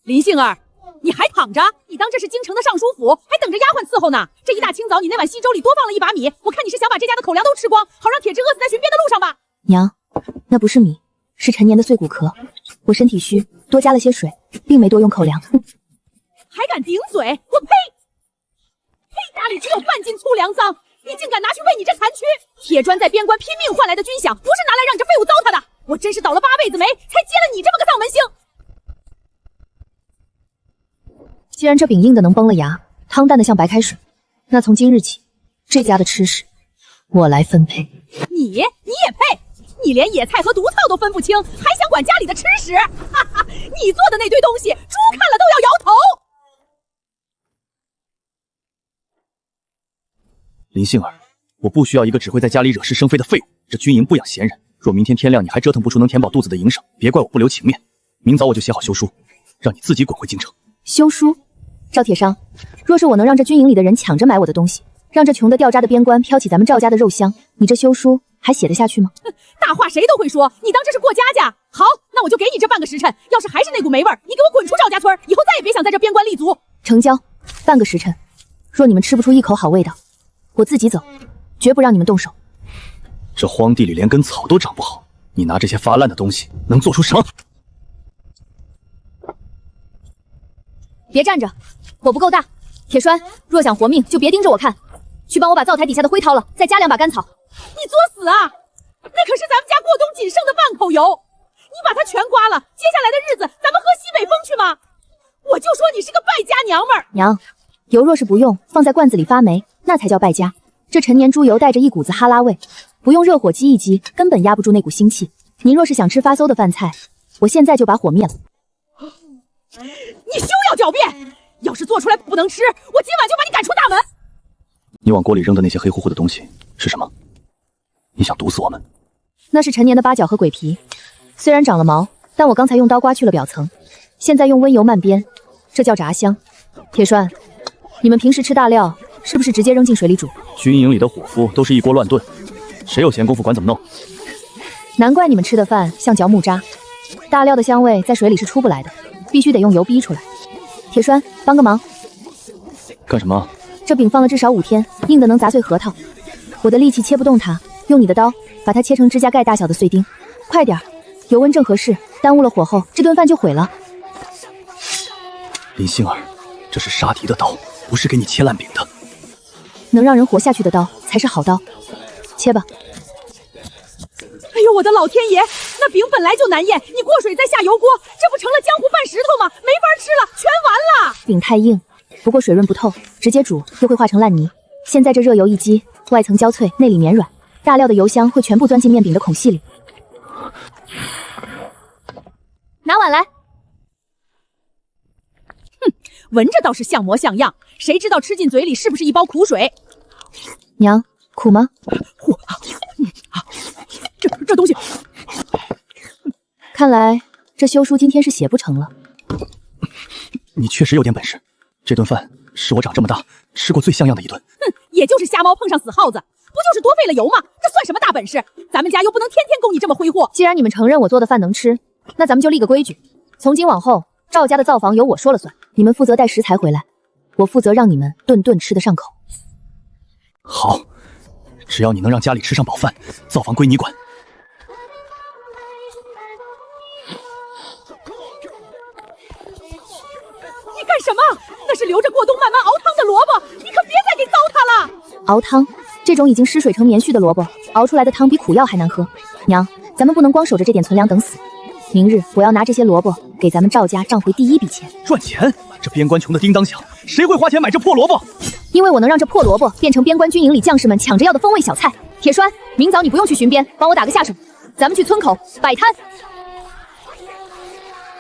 林杏儿，你还躺着？你当这是京城的尚书府，还等着丫鬟伺候呢？这一大清早，你那碗稀粥里多放了一把米，我看你是想把这家的口粮都吃光，好让铁枝饿死在巡边的路上吧？娘，那不是米，是陈年的碎骨壳。我身体虚，多加了些水，并没多用口粮。还敢顶嘴！我呸！这家里只有半斤粗粮赃，你竟敢拿去喂你这残躯！铁砖在边关拼命换来的军饷，不是拿来让这废物糟蹋的。我真是倒了8辈子霉，才接了你这么个丧门星。既然这饼硬的能崩了牙，汤淡的像白开水，那从今日起，这家的吃食我来分配。你也配？你连野菜和毒草都分不清，还想管家里的吃食？哈哈，你做的那堆东西，猪看了都要摇头。林杏儿，我不需要一个只会在家里惹是生非的废物。这军营不养闲人，若明天天亮你还折腾不出能填饱肚子的营生，别怪我不留情面。明早我就写好休书，让你自己滚回京城。休书？赵铁商，若是我能让这军营里的人抢着买我的东西，让这穷的掉渣的边关飘起咱们赵家的肉香，你这休书还写得下去吗？大话谁都会说，你当这是过家家？好，那我就给你这半个时辰，要是还是那股霉味儿，你给我滚出赵家村，以后再也别想在这边关立足。成交，半个时辰。若你们吃不出一口好味道，我自己走，绝不让你们动手。这荒地里连根草都长不好，你拿这些发烂的东西能做出什么？别站着，火不够大。铁栓，若想活命，就别盯着我看，去帮我把灶台底下的灰掏了，再加2把干草。你作死啊！那可是咱们家过冬仅剩的半口油，你把它全刮了，接下来的日子咱们喝西北风去吗？我就说你是个败家娘们儿。娘，油若是不用，放在罐子里发霉，那才叫败家。这陈年猪油带着一股子哈喇味，不用热火激一激，根本压不住那股腥气。您若是想吃发馊的饭菜，我现在就把火灭了。你休要狡辩！要是做出来不能吃，我今晚就把你赶出大门。你往锅里扔的那些黑乎乎的东西是什么？你想毒死我们？那是陈年的八角和鬼皮，虽然长了毛，但我刚才用刀刮去了表层，现在用温油慢煸，这叫炸香。铁栓，你们平时吃大料是不是直接扔进水里煮？军营里的伙夫都是一锅乱炖，谁有闲工夫管怎么弄？难怪你们吃的饭像嚼木渣，大料的香味在水里是出不来的，必须得用油逼出来。铁栓，帮个忙。干什么？这饼放了至少5天，硬的能砸碎核桃，我的力气切不动它，用你的刀把它切成指甲盖大小的碎丁。快点，油温正合适，耽误了火候，这顿饭就毁了。林杏儿，这是杀敌的刀，不是给你切烂饼的。能让人活下去的刀才是好刀，切吧。哎呦，我的老天爷！那饼本来就难咽，你过水再下油锅，这不成了江湖拌石头吗？没法吃了，全完了。饼太硬，不过水润不透，直接煮又会化成烂泥。现在这热油一激，外层焦脆，内里绵软，大料的油香会全部钻进面饼的孔隙里。拿碗来。哼，闻着倒是像模像样，谁知道吃进嘴里是不是一包苦水？娘，苦吗？这东西，看来这休书今天是写不成了。你确实有点本事，这顿饭是我长这么大吃过最像样的一顿。哼，也就是瞎猫碰上死耗子，不就是多费了油吗？这算什么大本事？咱们家又不能天天供你这么挥霍。既然你们承认我做的饭能吃，那咱们就立个规矩，从今往后赵家的灶房由我说了算，你们负责带食材回来，我负责让你们顿顿吃得上口。好，只要你能让家里吃上饱饭，灶房归你管。你干什么？那是留着过冬慢慢熬汤的萝卜，你可别再给糟蹋了。熬汤，这种已经失水成棉絮的萝卜，熬出来的汤比苦药还难喝。娘，咱们不能光守着这点存粮等死。明日我要拿这些萝卜给咱们赵家挣回第一笔钱。赚钱？这边关穷得叮当响，谁会花钱买这破萝卜？因为我能让这破萝卜变成边关军营里将士们抢着要的风味小菜。铁栓，明早你不用去巡边，帮我打个下手，咱们去村口摆摊。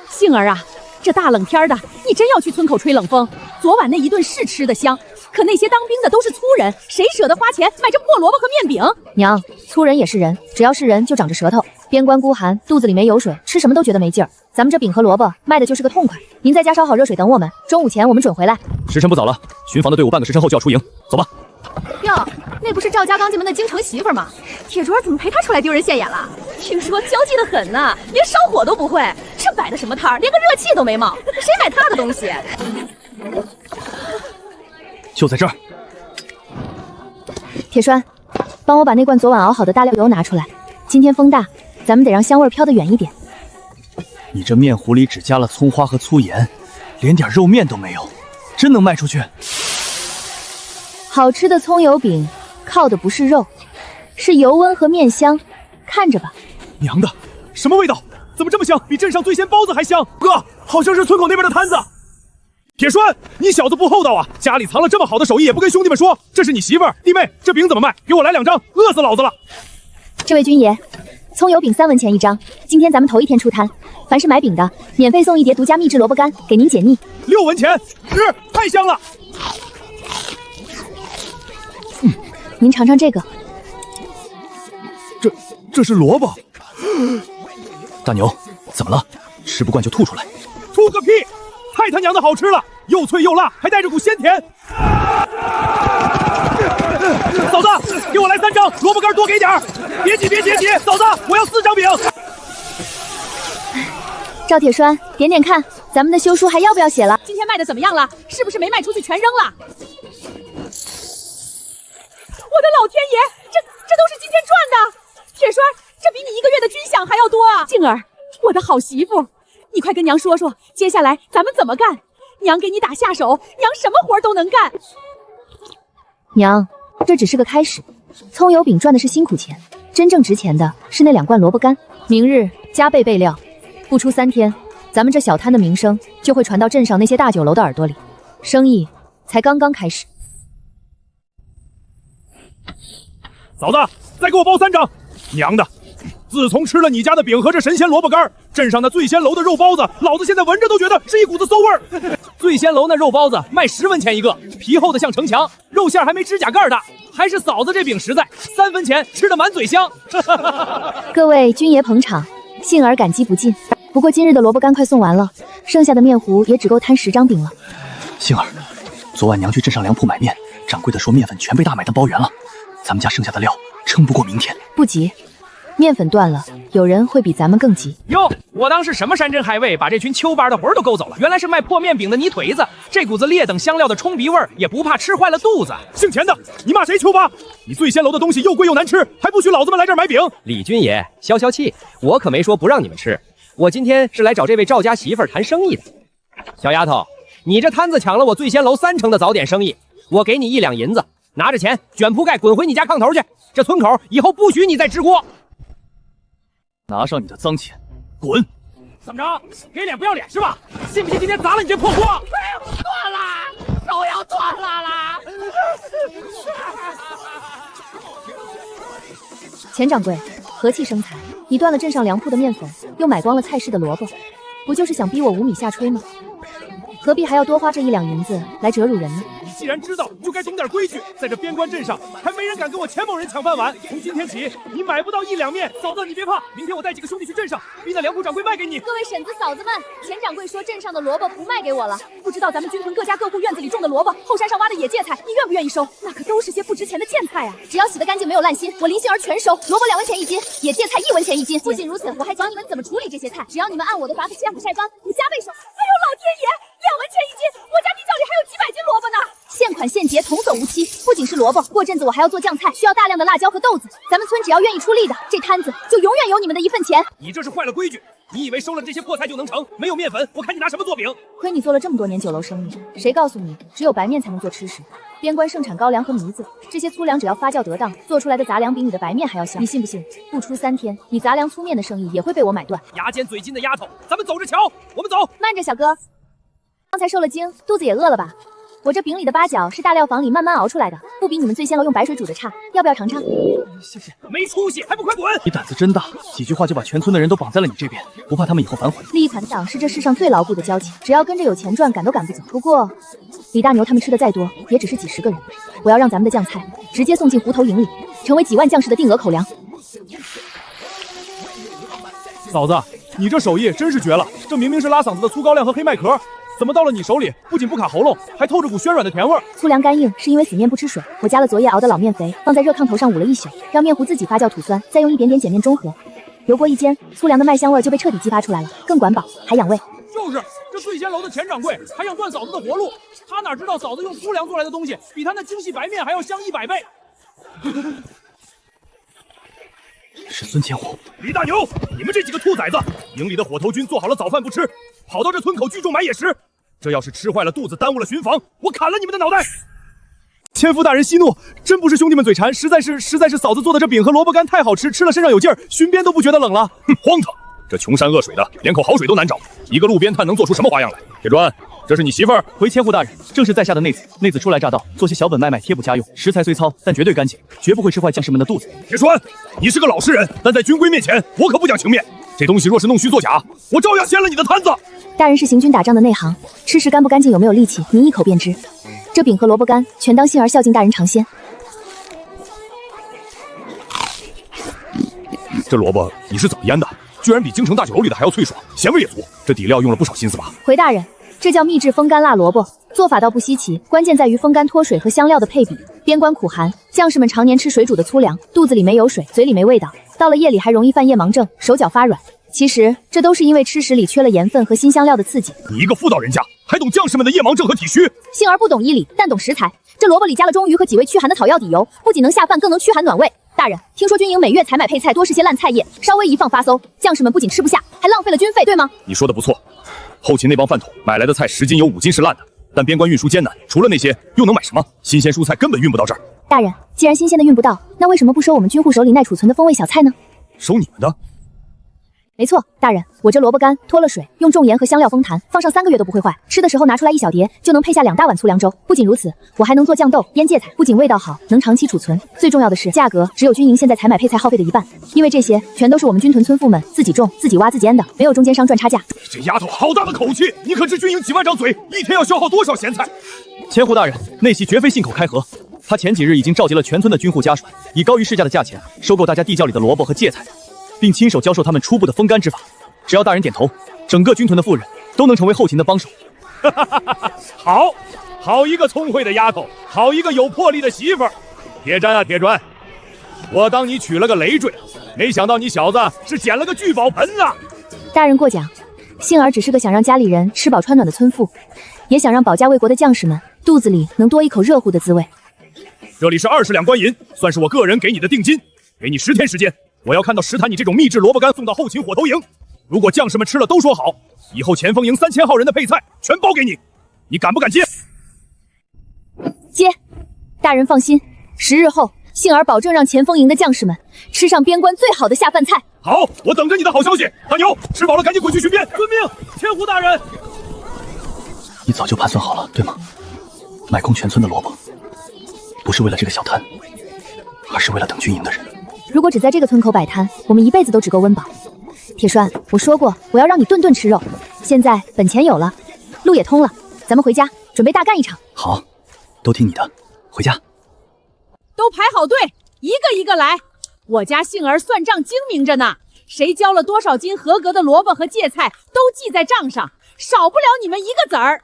杏儿啊，这大冷天的，你真要去村口吹冷风？昨晚那一顿是吃的香，可那些当兵的都是粗人，谁舍得花钱买这破萝卜和面饼？娘，粗人也是人，只要是人就长着舌头。边关孤寒，肚子里没油水，吃什么都觉得没劲儿。咱们这饼和萝卜卖的就是个痛快。您在家烧好热水等我们，中午前我们准回来。时辰不早了，巡防的队伍半个时辰后就要出营，走吧。哟，那不是赵家刚进门的京城媳妇吗？铁镯怎么陪她出来丢人现眼了？听说交际的很呢，连烧火都不会。这摆的什么摊儿，连个热气都没冒，谁买他的东西？就在这儿。铁栓，帮我把那罐昨晚熬好的大料油拿出来。今天风大，咱们得让香味飘得远一点。你这面糊里只加了葱花和粗盐，连点肉面都没有，真能卖出去？好吃的葱油饼靠的不是肉，是油温和面香，看着吧。娘的，什么味道？怎么这么香？比镇上醉仙包子还香！哥，好像是村口那边的摊子。铁栓，你小子不厚道啊！家里藏了这么好的手艺也不跟兄弟们说。这是你媳妇儿，弟妹，这饼怎么卖？给我来2张，饿死老子了！这位军爷，葱油饼3文钱1张，今天咱们头一天出摊，凡是买饼的，免费送1碟独家秘制萝卜干给您解腻。6文钱，太香了！您尝尝这个。这是萝卜。大牛，怎么了？吃不惯就吐出来。吐个屁！太他娘的好吃了，又脆又辣，还带着股鲜甜。嫂子，给我来3张萝卜干，多给点儿。别急，嫂子，我要4张饼。赵铁栓，点点看，咱们的休书还要不要写了？今天卖的怎么样了？是不是没卖出去全扔了？我的老天爷，这都是今天赚的！铁栓，这比你1个月的军饷还要多啊！静儿，我的好媳妇，你快跟娘说说，接下来咱们怎么干？娘给你打下手，娘什么活都能干。娘，这只是个开始，葱油饼赚的是辛苦钱，真正值钱的是那2罐萝卜干。明日加倍备料，不出3天，咱们这小摊的名声就会传到镇上那些大酒楼的耳朵里，生意才刚刚开始。嫂子，再给我包3张。娘的，自从吃了你家的饼和这神仙萝卜干，镇上那醉仙楼的肉包子，老子现在闻着都觉得是一股子馊味儿。醉仙楼那肉包子卖10文钱一个，皮厚的像城墙，肉馅还没指甲盖大，还是嫂子这饼实在，3分钱吃得满嘴香。各位军爷捧场，杏儿感激不尽。不过今日的萝卜干快送完了，剩下的面糊也只够摊10张饼了。杏儿，昨晚娘去镇上粮铺买面，掌柜的说面粉全被大买单包圆了，咱们家剩下的料撑不过明天。不急，面粉断了，有人会比咱们更急。哟，我当是什么山珍海味，把这群秋班的魂都勾走了，原来是卖破面饼的泥腿子，这股子劣等香料的冲鼻味也不怕吃坏了肚子。姓钱的，你骂谁秋八？你醉仙楼的东西又贵又难吃，还不许老子们来这儿买饼。李军爷，消消气，我可没说不让你们吃，我今天是来找这位赵家媳妇儿谈生意的。小丫头，你这摊子抢了我醉仙楼3成的早点生意，我给你1两银子，拿着钱卷铺盖滚回你家炕头去，这村口以后不许你再支锅。拿上你的脏钱，滚！怎么着？给脸不要脸是吧？信不信今天砸了你这破锅？断了，手要断了啦！钱掌柜，和气生财，你断了镇上粮铺的面粉，又买光了菜市的萝卜，不就是想逼我5米下炊吗？何必还要多花这1两银子来折辱人呢？你既然知道，就该懂点规矩。在这边关镇上，还没人敢跟我钱某人抢饭碗。从今天起，你买不到1两面。嫂子，你别怕，明天我带几个兄弟去镇上，逼那粮铺掌柜卖给你。各位婶子嫂子们，钱掌柜说镇上的萝卜不卖给我了，不知道咱们军屯各家各户院子里种的萝卜，后山上挖的野芥菜，你愿不愿意收？那可都是些不值钱的贱菜啊！只要洗得干净，没有烂心，我林杏儿全收。萝卜2文钱1斤，野芥菜1文钱1斤。不仅如此，我还教你们怎么处理这些菜，只要你们按我的法子切好晒干，我加倍收。哎呦老天爷，2文钱1斤，我家地窖里还有几百斤萝卜呢！现款现结，童叟无欺。不仅是萝卜，过阵子我还要做酱菜，需要大量的辣椒和豆子。咱们村只要愿意出力的，这摊子就永远有你们的一份钱。你这是坏了规矩！你以为收了这些破菜就能成？没有面粉，我看你拿什么做饼？亏你做了这么多年酒楼生意，谁告诉你只有白面才能做吃食？边关盛产高粱和糜子，这些粗粮只要发酵得当，做出来的杂粮比你的白面还要香。你信不信？不出3天，你杂粮粗面的生意也会被我买断。牙尖嘴金的丫头，咱们走着瞧。我们走。慢着，小哥，刚才受了惊，肚子也饿了吧？我这饼里的8角是大料房里慢慢熬出来的，不比你们醉仙楼用白水煮的差，要不要尝尝？谢谢。没出息，还不快滚！你胆子真大，几句话就把全村的人都绑在了你这边，不怕他们以后反悔？利益团党是这世上最牢固的交情，只要跟着有钱赚，赶都赶不走。不过，李大牛他们吃的再多，也只是几10个人。我要让咱们的酱菜直接送进湖头营里，成为几万将士的定额口粮。嫂子，你这手艺真是绝了！这明明是拉嗓子的粗高粱和黑麦壳，怎么到了你手里，不仅不卡喉咙，还透着股暄软的甜味儿？粗粮干硬是因为死面不吃水，我加了昨夜熬的老面肥，放在热炕头上捂了1宿，让面糊自己发酵吐酸，再用一点点碱面中和，油锅一煎，粗粮的麦香味就被彻底激发出来了，更管饱还养胃。就是这醉仙楼的钱掌柜还想断嫂子的活路，他哪知道嫂子用粗粮做来的东西比他那精细白面还要香100倍。是孙千虎，李大牛，你们这几个兔崽子，营里的火头军做好了早饭不吃，跑到这村口聚众买野食，这要是吃坏了肚子，耽误了巡防，我砍了你们的脑袋！千夫大人息怒，真不是兄弟们嘴馋，实在是嫂子做的这饼和萝卜干太好吃，吃了身上有劲儿，巡边都不觉得冷了。哼，荒唐！这穷山恶水的，连口好水都难找，一个路边摊能做出什么花样来？铁砖，这是你媳妇儿？回千户大人，正是在下的内子。内子初来乍到，做些小本卖卖，贴补家用，食材虽糙，但绝对干净，绝不会吃坏将士们的肚子。铁栓，你是个老实人，但在军规面前，我可不讲情面。这东西若是弄虚作假，我照样掀了你的摊子。大人是行军打仗的内行，吃食干不干净，有没有力气，您一口便知。这饼和萝卜干，全当杏儿孝敬大人尝鲜。这萝卜你是怎么腌的？居然比京城大酒楼里的还要脆爽，咸味也足。这底料用了不少心思吧？回大人，这叫秘制风干辣萝卜，做法倒不稀奇，关键在于风干脱水和香料的配比。边关苦寒，将士们常年吃水煮的粗粮，肚子里没有水，嘴里没味道，到了夜里还容易犯夜盲症，手脚发软。其实这都是因为吃食里缺了盐分和辛香料的刺激。你一个妇道人家，还懂将士们的夜盲症和体虚？杏儿不懂医理，但懂食材。这萝卜里加了中鱼和几味驱寒的草药底油，不仅能下饭，更能驱寒暖胃。大人，听说军营每月采买配菜多是些烂菜叶，稍微一放发馊，将士们不仅吃不下，还浪费了军费，对吗？你说的不错，后勤那帮饭桶买来的菜10斤有5斤是烂的，但边关运输艰难，除了那些又能买什么？新鲜蔬菜根本运不到这儿。大人，既然新鲜的运不到，那为什么不收我们军户手里耐储存的风味小菜呢？收你们的？没错，大人，我这萝卜干脱了水，用重盐和香料封坛，放上3个月都不会坏。吃的时候拿出来一小碟，就能配下2大碗粗粮粥。不仅如此，我还能做酱豆、腌芥菜，不仅味道好，能长期储存。最重要的是，价格只有军营现在采买配菜耗费的1半，因为这些全都是我们军屯村妇们自己种、自己挖、自己腌的，没有中间商赚差价。这丫头好大的口气！你可知军营几万张嘴，一天要消耗多少咸菜？千户大人，内系绝非信口开河。他前几日已经召集了全村的军户家属，以高于市价的价钱收购大家地窖里的萝卜和芥菜，并亲手教授他们初步的风干之法。只要大人点头，整个军屯的妇人都能成为后勤的帮手。好一个聪慧的丫头，好一个有魄力的媳妇儿。铁砖啊铁砖，我当你娶了个累赘，没想到你小子是捡了个聚宝盆啊！大人过奖，杏儿只是个想让家里人吃饱穿暖的村妇，也想让保家卫国的将士们肚子里能多一口热乎的滋味。这里是20两官银，算是我个人给你的定金，给你10天时间，我要看到10坛你这种秘制萝卜干送到后勤火头营。如果将士们吃了都说好，以后前锋营3000号人的配菜全包给你，你敢不敢接？接，大人放心，10日后，杏儿保证让前锋营的将士们吃上边关最好的下饭菜。好，我等着你的好消息。大牛，吃饱了赶紧滚去巡边。遵命，千户大人。你早就盘算好了，对吗？买空全村的萝卜，不是为了这个小摊，而是为了等军营的人。如果只在这个村口摆摊，我们一辈子都只够温饱。铁栓，我说过我要让你顿顿吃肉，现在本钱有了，路也通了，咱们回家准备大干一场。好，都听你的，回家。都排好队，一个一个来。我家杏儿算账精明着呢，谁交了多少斤合格的萝卜和芥菜都记在账上，少不了你们一个子儿。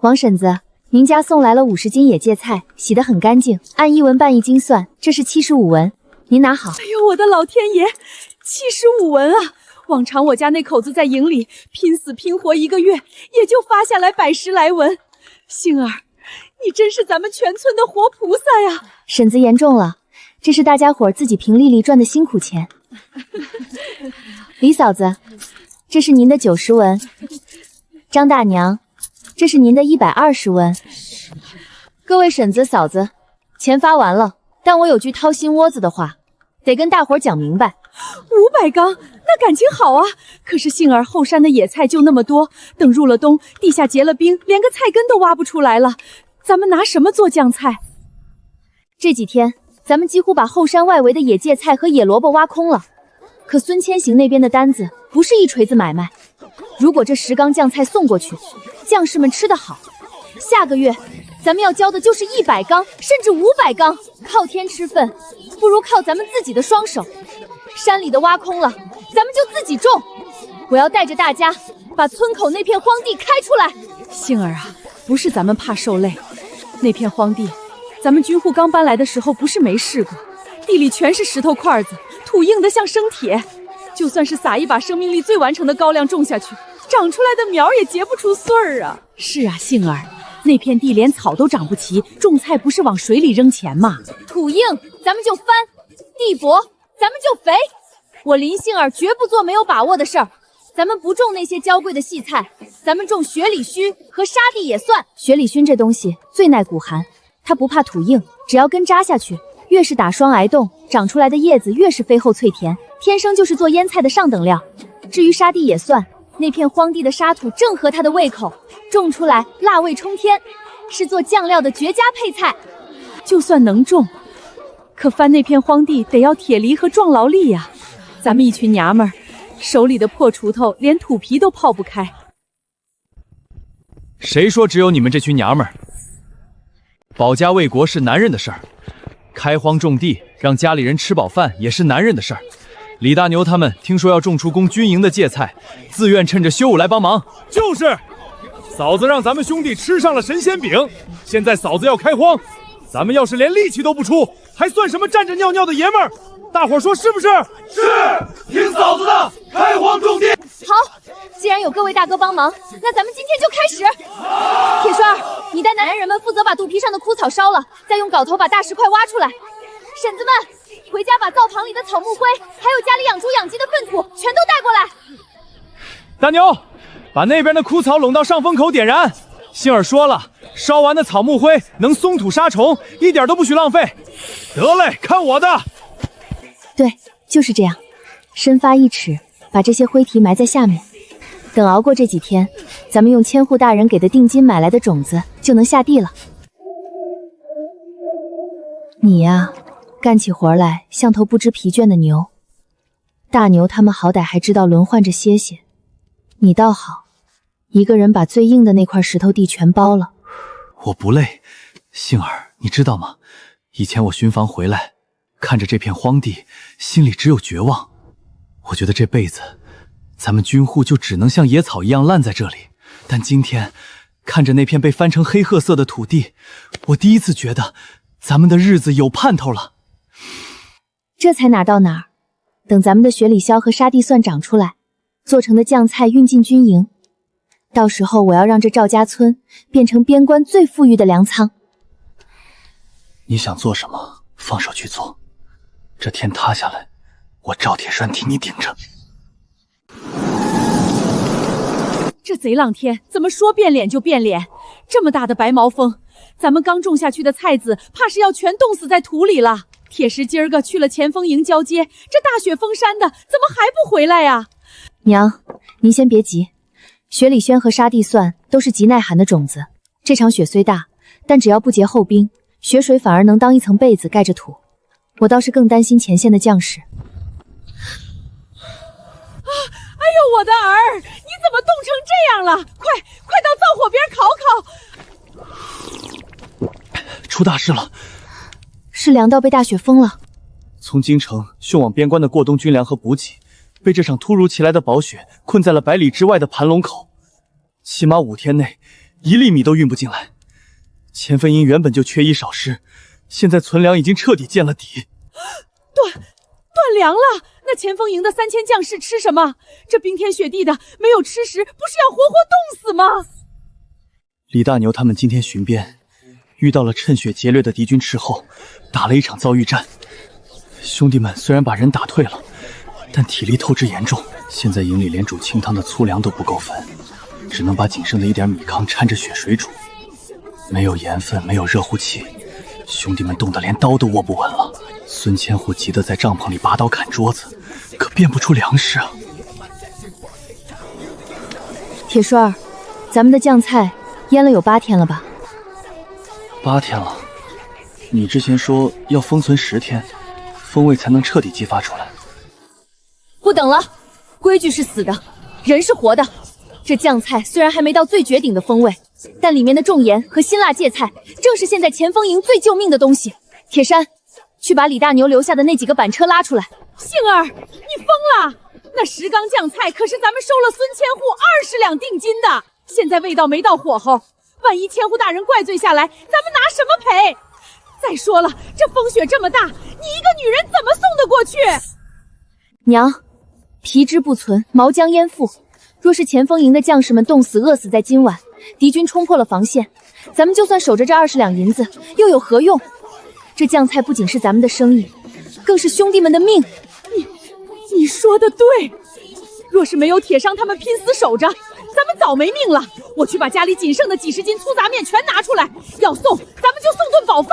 王婶子，您家送来了50斤野芥菜，洗得很干净，按1文半1斤算，这是75文，您拿好。哎呦，我的老天爷，75文啊！往常我家那口子在营里拼死拼活1个月，也就发下来110来文。杏儿，你真是咱们全村的活菩萨呀！婶子言重了，这是大家伙自己凭力力赚的辛苦钱。李嫂子，这是您的90文。张大娘，这是您的120文。各位婶子嫂子，钱发完了，但我有句掏心窝子的话，得跟大伙讲明白。500缸，那感情好啊！可是杏儿后山的野菜就那么多，等入了冬，地下结了冰，连个菜根都挖不出来了，咱们拿什么做酱菜？这几天咱们几乎把后山外围的野芥菜和野萝卜挖空了，可孙千行那边的单子不是一锤子买卖。如果这10缸酱菜送过去，将士们吃得好，下个月咱们要交的就是100缸，甚至500缸。靠天吃饭，不如靠咱们自己的双手。山里的挖空了，咱们就自己种。我要带着大家把村口那片荒地开出来。杏儿啊，不是咱们怕受累，那片荒地，咱们军户刚搬来的时候不是没试过，地里全是石头块子，土土硬得像生铁，就算是撒一把生命力最完成的高粱种下去，长出来的苗也结不出穗儿啊。是啊，杏儿，那片地连草都长不齐，种菜不是往水里扔钱吗？土硬，咱们就翻；地薄，咱们就肥。我林杏儿绝不做没有把握的事儿。咱们不种那些娇贵的细菜，咱们种雪里须和沙地也算。雪里熏这东西最耐苦寒，它不怕土硬，只要根扎下去，越是打霜挨冻，长出来的叶子越是肥厚脆甜，天生就是做腌菜的上等料。至于沙地也算，那片荒地的沙土正合它的胃口，种出来辣味冲天，是做酱料的绝佳配菜。就算能种，可翻那片荒地得要铁犁和壮劳力呀。咱们一群娘们儿，手里的破锄头连土皮都刨不开。谁说只有你们这群娘们儿？保家卫国是男人的事儿，开荒种地让家里人吃饱饭也是男人的事儿。李大牛他们听说要种出供军营的芥菜，自愿趁着休务来帮忙。就是，嫂子让咱们兄弟吃上了神仙饼，现在嫂子要开荒，咱们要是连力气都不出，还算什么站着尿尿的爷们儿？大伙说是不是？是，听嫂子的，开荒种地。好，既然有各位大哥帮忙，那咱们今天就开始。铁栓儿，你带男人们负责把肚皮上的枯草烧了，再用镐头把大石块挖出来。婶子们，回家把灶旁里的草木灰，还有家里养猪养鸡的粪土全都带过来。大牛，把那边的枯草拢到上风口点燃。杏儿说了，烧完的草木灰能松土杀虫，一点都不许浪费。得嘞，看我的！对，就是这样，深发1尺，把这些灰蹄埋在下面。等熬过这几天，咱们用千户大人给的定金买来的种子就能下地了。你呀，干起活来像头不知疲倦的牛。大牛他们好歹还知道轮换着歇歇，你倒好，一个人把最硬的那块石头地全包了。我不累，杏儿，你知道吗？以前我巡防回来，看着这片荒地，心里只有绝望。我觉得这辈子，咱们军户就只能像野草一样烂在这里。但今天，看着那片被翻成黑褐色的土地，我第一次觉得咱们的日子有盼头了。这才哪到哪儿，等咱们的雪里硝和沙地蒜长出来，做成的酱菜运进军营，到时候我要让这赵家村变成边关最富裕的粮仓。你想做什么，放手去做。这天塌下来，我赵铁栓替你顶着。这贼浪天怎么说变脸就变脸？这么大的白毛风，咱们刚种下去的菜籽怕是要全冻死在土里了。铁石今儿个去了前锋营交接，这大雪封山的，怎么还不回来呀？娘，您先别急，雪里轩和沙地蒜都是极耐寒的种子。这场雪虽大，但只要不结厚冰，雪水反而能当一层被子盖着土。我倒是更担心前线的将士。哎呦，我的儿，你怎么冻成这样了？快到灶火边烤烤！出大事了！是粮道被大雪封了。从京城送往边关的过冬军粮和补给，被这场突如其来的薄雪困在了100里之外的盘龙口，起码5天内1粒米都运不进来。前锋营原本就缺衣少食，现在存粮已经彻底见了底。断粮了！那前锋营的3000将士吃什么？这冰天雪地的，没有吃食，不是要活活冻死吗？李大牛他们今天巡边，遇到了趁雪劫掠的敌军斥候，打了一场遭遇战。兄弟们虽然把人打退了，但体力透支严重，现在营里连煮清汤的粗粮都不够分，只能把仅剩的一点米糠掺着血水煮。没有盐分，没有热乎气，兄弟们冻得连刀都握不稳了。孙千户急得在帐篷里拔刀砍桌子，可变不出粮食啊！铁栓儿，咱们的酱菜腌了有8天了吧？8天了。你之前说要封存10天，风味才能彻底激发出来。不等了，规矩是死的，人是活的。这酱菜虽然还没到最绝顶的风味，但里面的重盐和辛辣芥菜正是现在前锋营最救命的东西。铁山，去把李大牛留下的那几个板车拉出来。杏儿，你疯了！那10缸酱菜可是咱们收了孙千户20两定金的，现在味道没到火候，万一千户大人怪罪下来，咱们拿什么赔？再说了，这风雪这么大，你一个女人怎么送得过去？娘，皮之不存，毛将焉附？若是前锋营的将士们冻死、饿死在今晚，敌军冲破了防线，咱们就算守着这20两银子，又有何用？这酱菜不仅是咱们的生意，更是兄弟们的命。你说的对，若是没有铁商他们拼死守着，咱们早没命了。我去把家里仅剩的几十斤粗杂面全拿出来，要送咱们就送顿饱饭。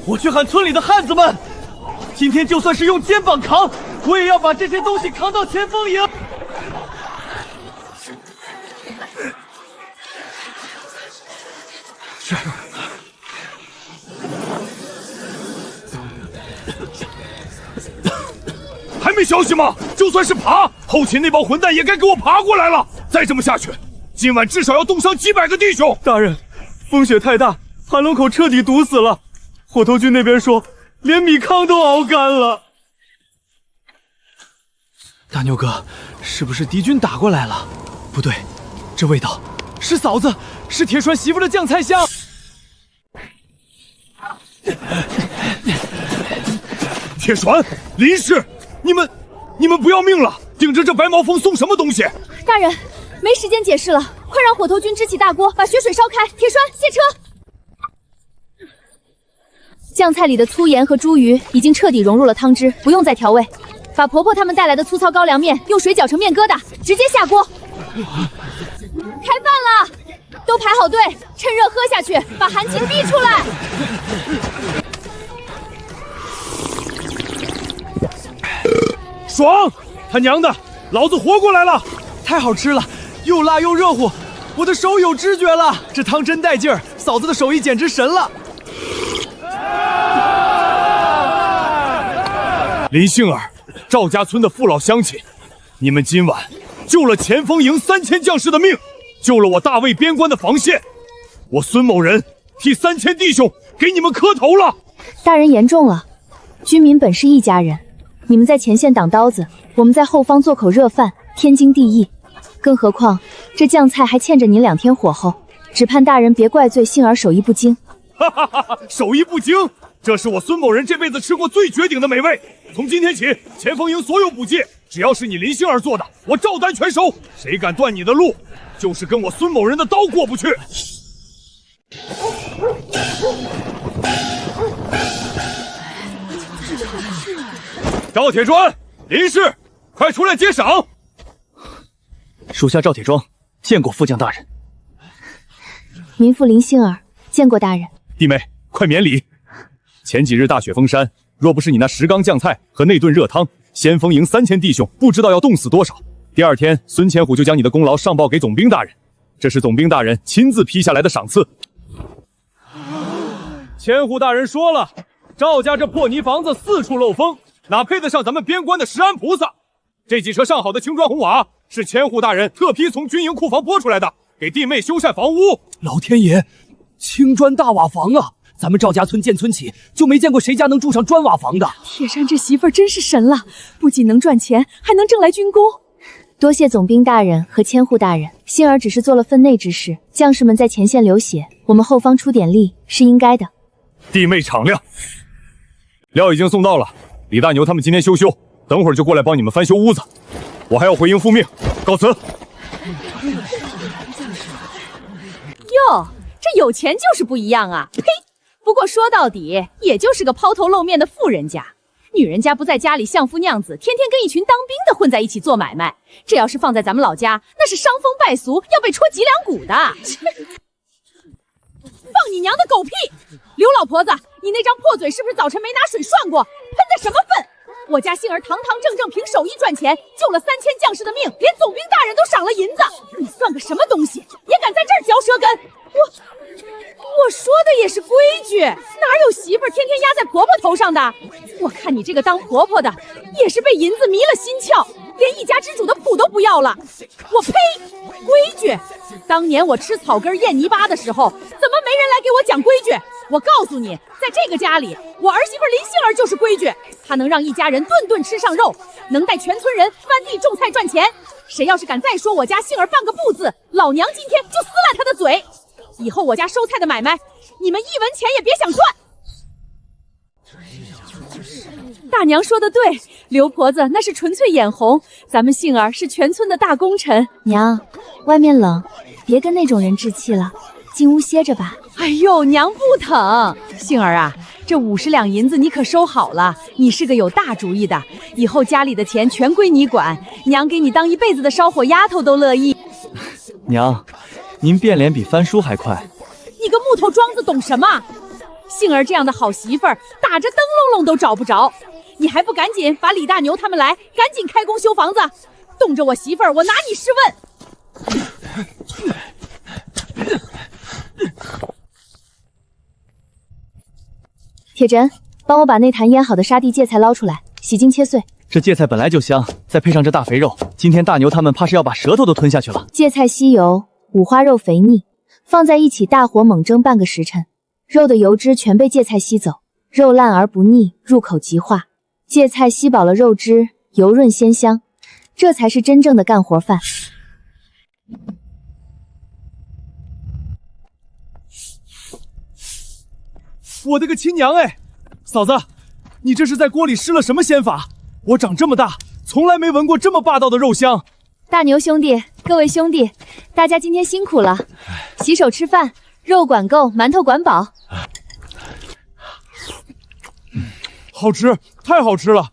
我去喊村里的汉子们，今天就算是用肩膀扛，我也要把这些东西扛到前锋营。是。还没消息吗？就算是爬，后勤那帮混蛋也该给我爬过来了。再这么下去，今晚至少要冻伤几百个弟兄。大人，风雪太大，盘龙口彻底堵死了。火头军那边说，连米糠都熬干了。大牛哥，是不是敌军打过来了？不对，这味道是嫂子，是铁栓媳妇的酱菜香。铁栓，林氏，你们不要命了？顶着这白毛风送什么东西？大人，没时间解释了，快让火头军支起大锅，把血水烧开。铁栓，卸车。酱菜里的粗盐和猪鱼已经彻底融入了汤汁，不用再调味。把婆婆他们带来的粗糙高粱面用水搅成面疙瘩，直接下锅。开饭了，都排好队，趁热喝下去，把寒气逼出来。爽！他娘的，老子活过来了！太好吃了，又辣又热乎，我的手有知觉了。这汤真带劲儿，嫂子的手艺简直神了。林杏儿，赵家村的父老乡亲，你们今晚救了前锋营3000将士的命，救了我大魏边关的防线。我孙某人替3000弟兄给你们磕头了。大人言重了，军民本是一家人，你们在前线挡刀子，我们在后方做口热饭，天经地义。更何况这酱菜还欠着您2天火候，只盼大人别怪罪杏儿手艺不精。哈哈哈哈，手艺不精，这是我孙某人这辈子吃过最绝顶的美味。从今天起，前锋营所有补给，只要是你林杏儿做的，我照单全收。谁敢断你的路，就是跟我孙某人的刀过不去。赵铁栓，林氏，快出来接赏！属下赵铁庄见过副将大人。民妇林杏儿见过大人。弟妹，快免礼。前几日大雪封山，若不是你那10缸酱菜和那顿热汤，先锋营3000弟兄不知道要冻死多少。第2天，孙千虎就将你的功劳上报给总兵大人，这是总兵大人亲自批下来的赏赐。千户大人说了，赵家这破泥房子四处漏风，哪配得上咱们边关的石安菩萨？这几车上好的青砖红瓦，是千户大人特批从军营库房拨出来的，给弟妹修缮房屋。老天爷，青砖大瓦房啊！咱们赵家村建村起就没见过谁家能住上砖瓦房的。铁山这媳妇儿真是神了，不仅能赚钱，还能挣来军功。多谢总兵大人和千户大人，杏儿只是做了分内之事，将士们在前线流血，我们后方出点力是应该的。弟妹敞亮，料已经送到了，李大牛他们今天休，等会儿就过来帮你们翻修屋子。我还要回营复命，告辞。哟，这有钱就是不一样啊！呸！不过说到底，也就是个抛头露面的富人家。女人家不在家里相夫酿子，天天跟一群当兵的混在一起做买卖，这要是放在咱们老家，那是伤风败俗，要被戳脊梁骨的。放你娘的狗屁！刘老婆子，你那张破嘴是不是早晨没拿水涮过？喷的什么粪？我家杏儿堂堂正正凭手艺赚钱，救了3000将士的命，连总兵大人都赏了银子。你算个什么东西，也敢在这儿嚼舌根？我说的也是规矩，哪有媳妇儿天天压在婆婆头上的？我看你这个当婆婆的，也是被银子迷了心窍，连一家之主的谱都不要了。我呸！规矩！当年我吃草根咽泥巴的时候，怎么没人来给我讲规矩？我告诉你，在这个家里，我儿媳妇林杏儿就是规矩，她能让一家人顿顿吃上肉，能带全村人翻地种菜赚钱。谁要是敢再说我家杏儿半个不字，老娘今天就撕烂他的嘴。以后我家收菜的买卖，你们一文钱也别想赚。大娘说的对，刘婆子那是纯粹眼红，咱们杏儿是全村的大功臣。娘，外面冷，别跟那种人置气了，进屋歇着吧。哎呦，娘不疼。杏儿啊，这50两银子你可收好了，你是个有大主意的，以后家里的钱全归你管，娘给你当一辈子的烧火丫头都乐意。娘，您变脸比翻书还快。你个木头桩子懂什么？杏儿这样的好媳妇儿，打着灯笼笼都找不着，你还不赶紧把李大牛他们来，赶紧开工修房子，冻着我媳妇儿，我拿你试问。铁针，帮我把那坛腌好的沙地芥菜捞出来，洗净切碎。这芥菜本来就香，再配上这大肥肉，今天大牛他们怕是要把舌头都吞下去了。芥菜吸油，五花肉肥腻，放在一起大火猛蒸半个时辰，肉的油脂全被芥菜吸走，肉烂而不腻，入口即化。芥菜吸饱了肉汁，油润鲜香，这才是真正的干活饭。我的个亲娘哎！嫂子，你这是在锅里施了什么仙法？我长这么大，从来没闻过这么霸道的肉香。大牛兄弟，各位兄弟，大家今天辛苦了，洗手吃饭，肉管够，馒头管饱。好吃，太好吃了！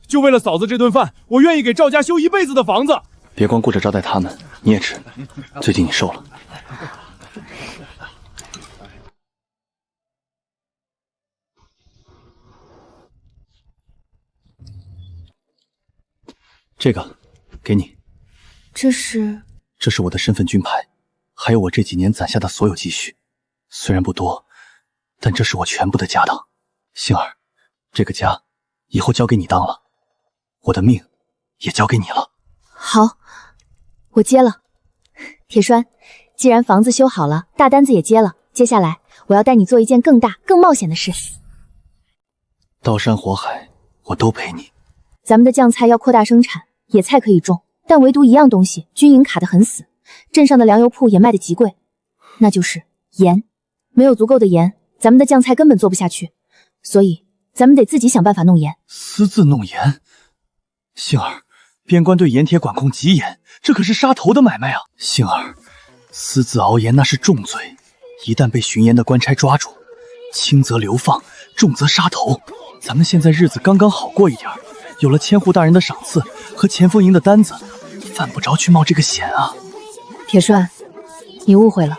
就为了嫂子这顿饭，我愿意给赵家修一辈子的房子。别光顾着招待他们，你也吃。最近你瘦了。这个，给你。这是我的身份军牌，还有我这几年攒下的所有积蓄。虽然不多，但这是我全部的家当。杏儿，这个家以后交给你当了，我的命也交给你了。好，我接了。铁栓，既然房子修好了，大单子也接了，接下来我要带你做一件更大、更冒险的事。刀山火海，我都陪你。咱们的酱菜要扩大生产，野菜可以种，但唯独一样东西，军营卡得很死。镇上的粮油铺也卖得极贵，那就是盐。没有足够的盐，咱们的酱菜根本做不下去，所以咱们得自己想办法弄盐。私自弄盐？杏儿，边关对盐铁管控极严，这可是杀头的买卖啊！杏儿，私自熬盐那是重罪，一旦被巡盐的官差抓住，轻则流放，重则杀头。咱们现在日子刚刚好过一点，有了千户大人的赏赐和前锋营的单子，犯不着去冒这个险啊！铁栓，你误会了，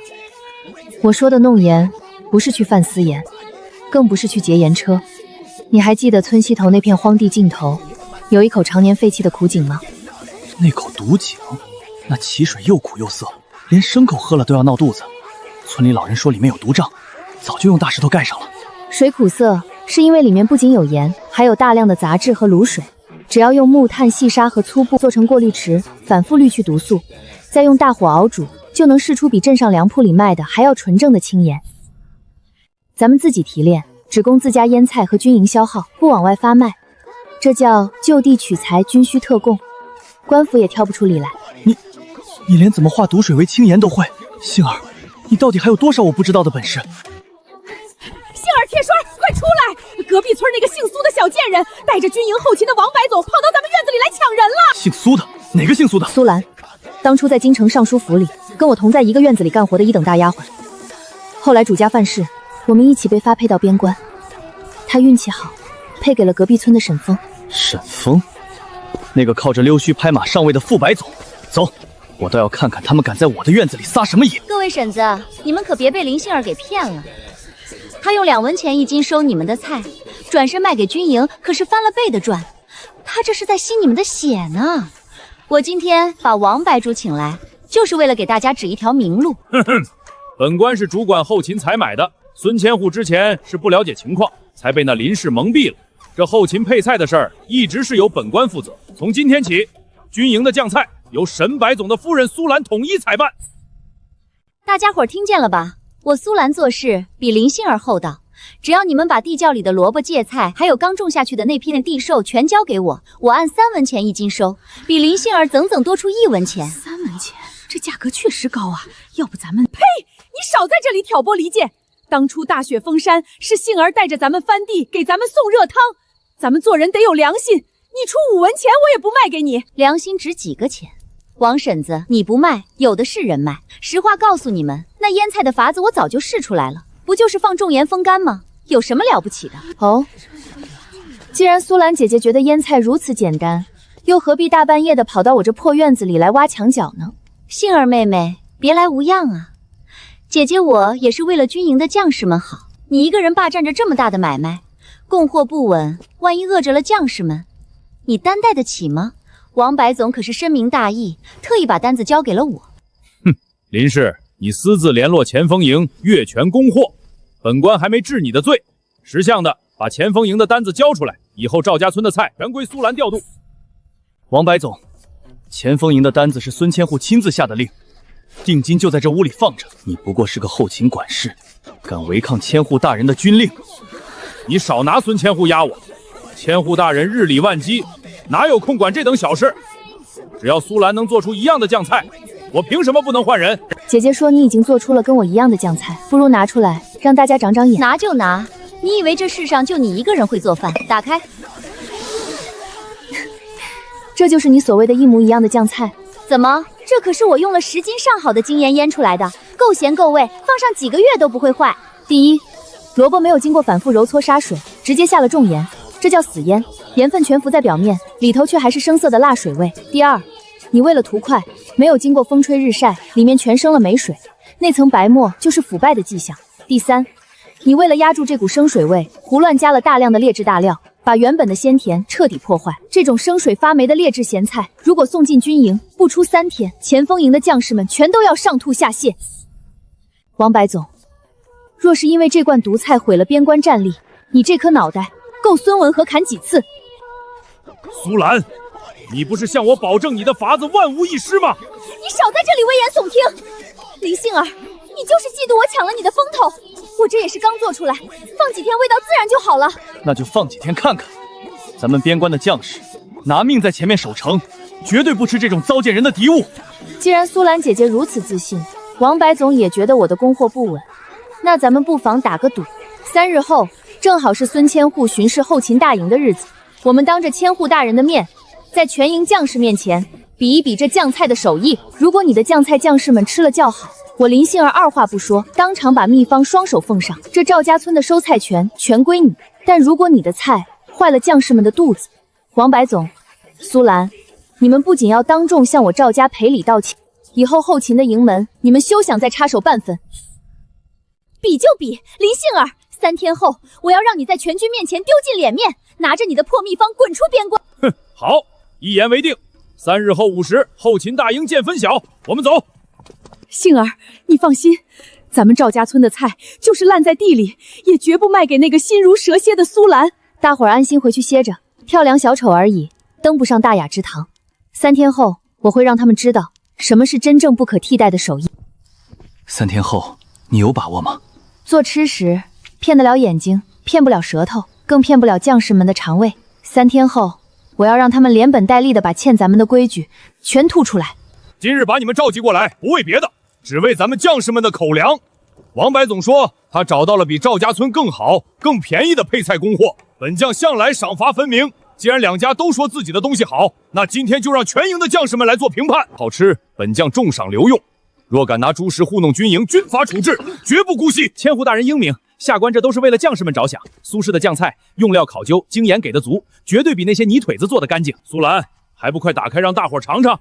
我说的弄盐不是去贩私盐，更不是去劫盐车。你还记得村西头那片荒地尽头有一口常年废弃的苦井吗？那口毒井，那奇水又苦又涩，连牲口喝了都要闹肚子。村里老人说里面有毒瘴，早就用大石头盖上了。水苦涩是因为里面不仅有盐，还有大量的杂质和卤水。只要用木炭、细沙和粗布做成过滤池，反复滤去毒素，再用大火熬煮，就能试出比镇上粮铺里卖的还要纯正的清盐。咱们自己提炼，只供自家腌菜和军营消耗，不往外发卖，这叫就地取材，军需特供，官府也挑不出理来。你连怎么化毒水为清盐都会，杏儿，你到底还有多少我不知道的本事？杏儿，铁栓，快出来！隔壁村那个姓苏的小贱人带着军营后勤的王白总跑到咱们院子里来抢人了。姓苏的？哪个姓苏的？苏兰，当初在京城尚书府里跟我同在一个院子里干活的一等大丫鬟，后来主家犯事，我们一起被发配到边关。他运气好，配给了隔壁村的沈峰。沈峰，那个靠着溜须拍马上位的副白总。走，我倒要看看他们敢在我的院子里撒什么野。各位婶子，你们可别被林杏儿给骗了。他用2文钱1斤收你们的菜，转身卖给军营，可是翻了倍的赚。他这是在吸你们的血呢。我今天把王白主请来，就是为了给大家指一条明路。哼哼，本官是主管后勤采买的，孙千户之前是不了解情况，才被那林氏蒙蔽了。这后勤配菜的事儿一直是由本官负责，从今天起，军营的酱菜由沈白总的夫人苏兰统一采办。大家伙听见了吧？我苏兰做事比林杏儿厚道，只要你们把地窖里的萝卜、芥菜，还有刚种下去的那片地寿全交给我，我按3文钱1斤收，比林杏儿整整多出1文钱。3文钱，这价格确实高啊！要不咱们……呸！你少在这里挑拨离间！当初大雪封山是杏儿带着咱们翻地给咱们送热汤，咱们做人得有良心，你出5文钱我也不卖给你。良心值几个钱？王婶子，你不卖，有的是人卖。实话告诉你们，那腌菜的法子我早就试出来了，不就是放重盐风干吗？有什么了不起的？哦，既然苏兰姐姐觉得腌菜如此简单，又何必大半夜的跑到我这破院子里来挖墙脚呢？杏儿妹妹，别来无恙啊！姐姐我也是为了军营的将士们好，你一个人霸占着这么大的买卖，供货不稳，万一饿着了将士们，你担待得起吗？王白总可是深明大义，特意把单子交给了我。哼，林氏，你私自联络前锋营，越权供货，本官还没治你的罪。识相的把前锋营的单子交出来，以后赵家村的菜全归苏兰调度。王白总，前锋营的单子是孙千户亲自下的令，定金就在这屋里放着。你不过是个后勤管事，敢违抗千户大人的军令？你少拿孙千户压我！千户大人日理万机，哪有空管这等小事？只要苏兰能做出一样的酱菜，我凭什么不能换人？姐姐说你已经做出了跟我一样的酱菜，不如拿出来让大家长长眼。拿就拿，你以为这世上就你一个人会做饭？打开。这就是你所谓的一模一样的酱菜？怎么？这可是我用了10斤上好的精盐腌出来的，够咸够味，放上几个月都不会坏。第一，萝卜没有经过反复揉搓杀水，直接下了重盐，这叫死腌，盐分全浮在表面，里头却还是生涩的辣水味。第二，你为了图快，没有经过风吹日晒，里面全生了霉水，那层白沫就是腐败的迹象。第三，你为了压住这股生水味，胡乱加了大量的劣质大料，把原本的鲜甜彻底破坏。这种生水发霉的劣质咸菜，如果送进军营，不出3天，前锋营的将士们全都要上吐下泻。王白总，若是因为这罐毒菜毁了边关战力，你这颗脑袋够孙文和砍几次？苏兰，你不是向我保证你的法子万无一失吗？你少在这里危言耸听！林杏儿，你就是嫉妒我抢了你的风头，我这也是刚做出来，放几天味道自然就好了。那就放几天看看，咱们边关的将士拿命在前面守城，绝对不吃这种糟践人的敌物。既然苏兰姐姐如此自信，王白总也觉得我的供货不稳，那咱们不妨打个赌，3日后正好是孙千户巡视后勤大营的日子，我们当着千户大人的面，在全营将士面前比一比这酱菜的手艺。如果你的酱菜将士们吃了叫好，我林杏儿二话不说，当场把秘方双手奉上，这赵家村的收菜权全归你。但如果你的菜坏了将士们的肚子，王白总、苏兰，你们不仅要当众向我赵家赔礼道歉，以后后勤的营门，你们休想再插手半分。比就比，林杏儿，3天后我要让你在全军面前丢尽脸面，拿着你的破秘方滚出边关。哼，好，一言为定。3日后5时，后勤大营见分晓。我们走。杏儿，你放心，咱们赵家村的菜就是烂在地里，也绝不卖给那个心如蛇蝎的苏兰。大伙儿安心回去歇着，跳梁小丑而已，登不上大雅之堂。3天后，我会让他们知道什么是真正不可替代的手艺。3天后，你有把握吗？做吃食，骗得了眼睛，骗不了舌头，更骗不了将士们的肠胃。3天后，我要让他们连本带利的把欠咱们的规矩全吐出来。今日把你们召集过来，不为别的，只为咱们将士们的口粮。王白总说他找到了比赵家村更好、更便宜的配菜供货，本将向来赏罚分明。既然2家都说自己的东西好，那今天就让全营的将士们来做评判。好吃，本将重赏留用；若敢拿猪食糊弄军营，军法处置，绝不姑息。千户大人英明，下官这都是为了将士们着想。苏氏的酱菜用料考究，精盐给的足，绝对比那些泥腿子做的干净。苏兰，还不快打开让大伙尝尝？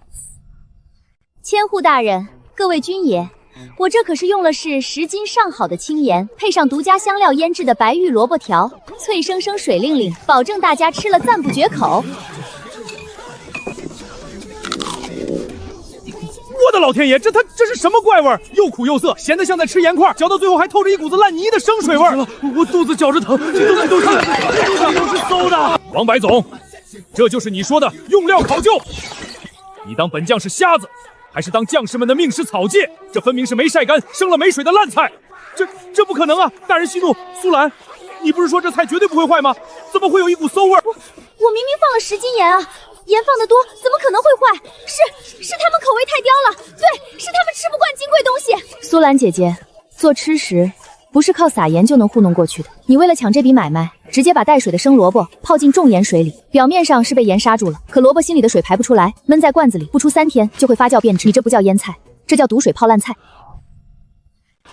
千户大人，各位军爷，我这可是用了是10斤上好的青盐，配上独家香料腌制的白玉萝卜条，脆生生水灵灵，保证大家吃了赞不绝口。我的老天爷，这是什么怪味？又苦又涩，咸得像在吃盐块，嚼到最后还透着一股子烂泥的生水味。我肚子绞着疼，这东西都是馊的。王白总，这就是你说的用料考究？你当本将是瞎子，还是当将士们的命是草芥？这分明是没晒干、生了霉水的烂菜。这不可能啊！大人息怒，苏兰，你不是说这菜绝对不会坏吗？怎么会有一股馊味？我明明放了10斤盐啊！盐放得多，怎么可能会坏？是他们口味太刁了，对，是他们吃不惯金贵东西。苏兰姐姐，做吃食不是靠撒盐就能糊弄过去的。你为了抢这笔买卖，直接把带水的生萝卜泡进重盐水里，表面上是被盐刹住了，可萝卜心里的水排不出来，闷在罐子里，不出3天就会发酵变质。你这不叫腌菜，这叫毒水泡烂菜。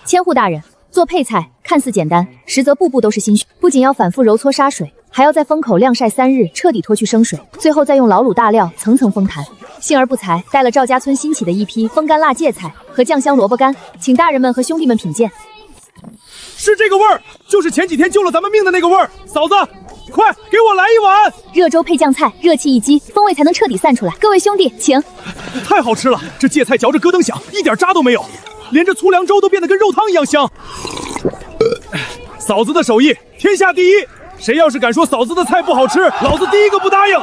千户大人，做配菜看似简单，实则步步都是心血，不仅要反复揉搓杀水，还要在风口晾晒3日，彻底脱去生水，最后再用老卤大料层层封坛。幸而不才带了赵家村新起的一批风干辣芥菜和酱香萝卜干，请大人们和兄弟们品鉴。是这个味儿，就是前几天救了咱们命的那个味儿。嫂子，快给我来一碗热粥配酱菜，热气一激，风味才能彻底散出来。各位兄弟，请。太好吃了，这芥菜嚼着咯噔响，一点渣都没有，连这粗粮粥都变得跟肉汤一样香。嫂子的手艺天下第一，谁要是敢说嫂子的菜不好吃，老子第一个不答应。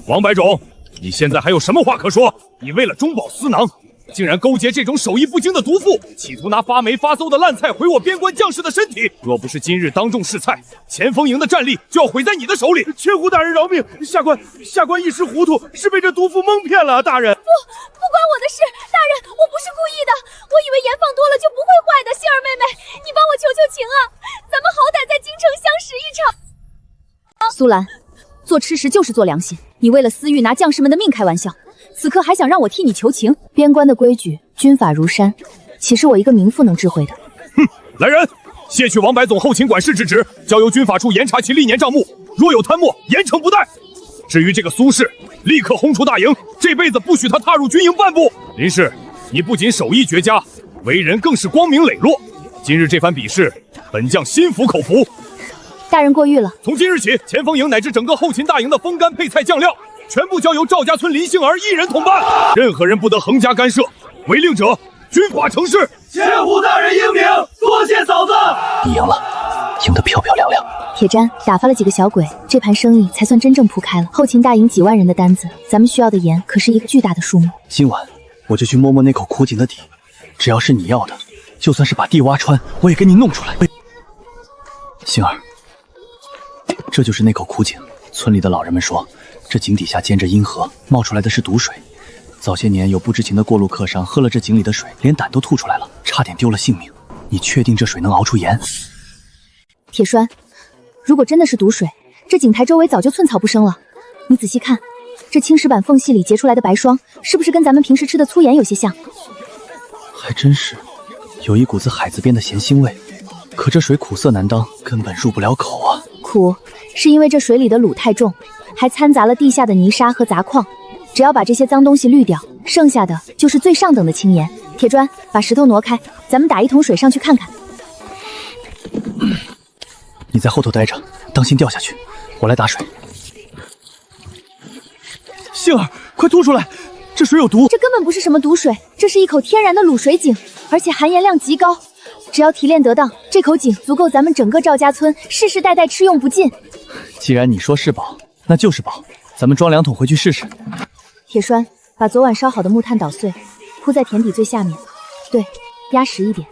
王白种，你现在还有什么话可说？你为了中饱私囊，竟然勾结这种手艺不精的毒妇，企图拿发霉发馊的烂菜毁我边关将士的身体。若不是今日当众试菜，前锋营的战力就要毁在你的手里。千户大人饶命，下官一时糊涂，是被这毒妇蒙骗了。大人，不关我的事，大人，我不是故意的，我以为盐放多了就不会坏的。杏儿妹妹，你帮我求求情啊，咱们好歹在京城相识一场。苏兰，做吃食就是做良心，你为了私欲拿将士们的命开玩笑，此刻还想让我替你求情？边关的规矩，军法如山，岂是我一个民妇能智慧的？哼，来人，卸去王白总后勤管事之职，交由军法处严查其历年账目，若有贪墨，严惩不贷。至于这个苏氏，立刻轰出大营，这辈子不许他踏入军营半步。林氏，你不仅手艺绝佳，为人更是光明磊落。今日这番比试，本将心服口服。大人过誉了。从今日起，前锋营乃至整个后勤大营的风干配菜酱料，全部交由赵家村林杏儿一人统办，任何人不得横加干涉，违令者军法惩治。千户大人英明，多谢嫂子。你赢了，赢得漂漂亮亮。铁瞻打发了几个小鬼，这盘生意才算真正铺开了。后勤大营几万人的单子，咱们需要的盐可是一个巨大的数目。今晚我就去摸摸那口枯井的底，只要是你要的，就算是把地挖穿，我也给你弄出来。杏儿，这就是那口枯井。村里的老人们说，这井底下兼着阴河，冒出来的是毒水。早些年有不知情的过路客商喝了这井里的水，连胆都吐出来了，差点丢了性命。你确定这水能熬出盐？铁栓，如果真的是毒水，这井台周围早就寸草不生了。你仔细看，这青石板缝隙里结出来的白霜，是不是跟咱们平时吃的粗盐有些像？还真是，有一股子海子边的咸腥味。可这水苦涩难当，根本入不了口啊。苦，是因为这水里的卤太重，还掺杂了地下的泥沙和杂矿。只要把这些脏东西滤掉，剩下的就是最上等的清盐。铁砖，把石头挪开，咱们打一桶水上去看看。你在后头待着，当心掉下去，我来打水。杏儿，快吐出来，这水有毒。这根本不是什么毒水，这是一口天然的卤水井，而且含盐量极高。只要提炼得当，这口井足够咱们整个赵家村世世代代吃用不尽。既然你说是宝，那就是宝，咱们装2桶回去试试。铁栓，把昨晚烧好的木炭捣碎，铺在田底最下面。对，压实一点。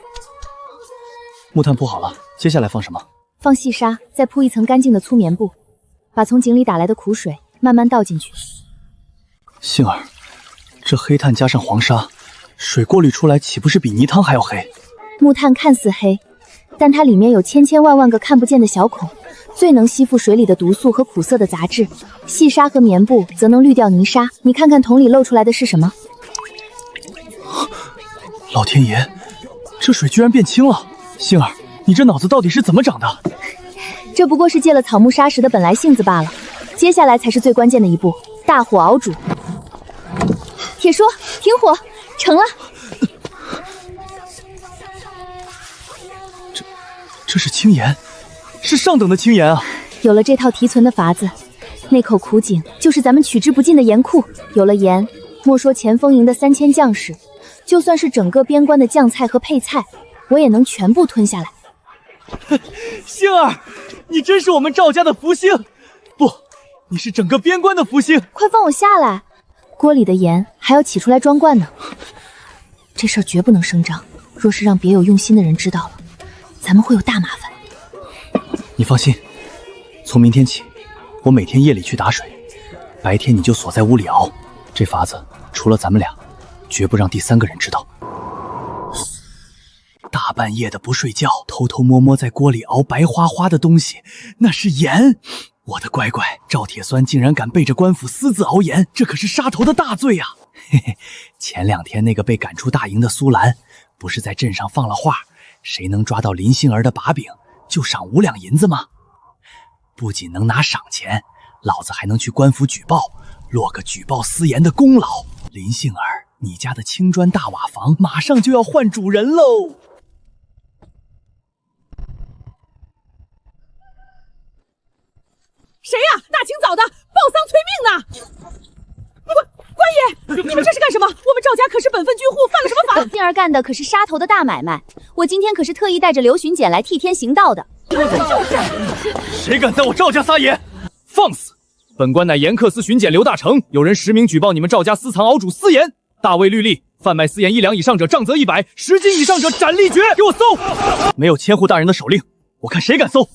木炭铺好了，接下来放什么？放细沙，再铺一层干净的粗棉布，把从井里打来的苦水慢慢倒进去。杏儿，这黑炭加上黄沙，水过滤出来岂不是比泥汤还要黑？木炭看似黑，但它里面有千千万万个看不见的小孔，最能吸附水里的毒素和苦涩的杂质。细沙和棉布则能滤掉泥沙。你看看桶里漏出来的是什么？老天爷，这水居然变清了！杏儿，你这脑子到底是怎么长的？这不过是借了草木沙石的本来性子罢了。接下来才是最关键的一步，大火熬煮。铁说，停火，成了。这是清盐，是上等的清盐啊！有了这套提存的法子，那口苦井就是咱们取之不尽的盐库。有了盐，莫说前锋营的3000将士，就算是整个边关的酱菜和配菜，我也能全部吞下来。杏儿，你真是我们赵家的福星！不，你是整个边关的福星！快放我下来！锅里的盐还要起出来装罐呢。这事儿绝不能声张，若是让别有用心的人知道了，咱们会有大麻烦。你放心，从明天起，我每天夜里去打水，白天你就锁在屋里熬。这法子除了咱们俩，绝不让第3个人知道。大半夜的不睡觉，偷偷摸摸在锅里熬白花花的东西，那是盐。我的乖乖，赵铁酸竟然敢背着官府私自熬盐，这可是杀头的大罪啊！嘿嘿，前2天那个被赶出大营的苏兰，不是在镇上放了话，谁能抓到林杏儿的把柄，就赏5两银子吗？不仅能拿赏钱，老子还能去官府举报，落个举报私盐的功劳。林杏儿，你家的青砖大瓦房马上就要换主人喽！谁呀？大清早的报丧催命呢！官爷，你们这是干什么？我们赵家可是本分军户，犯了什么法？杏儿干的可是杀头的大买卖，我今天可是特意带着刘巡检来替天行道的。谁敢在我赵家撒野？放肆！本官乃盐客司巡检刘大成，有人实名举报你们赵家私藏熬煮私盐，大为律例，贩卖私盐1两以上者杖责100，10斤以上者斩立决。给我搜！没有千户大人的手令，我看谁敢搜！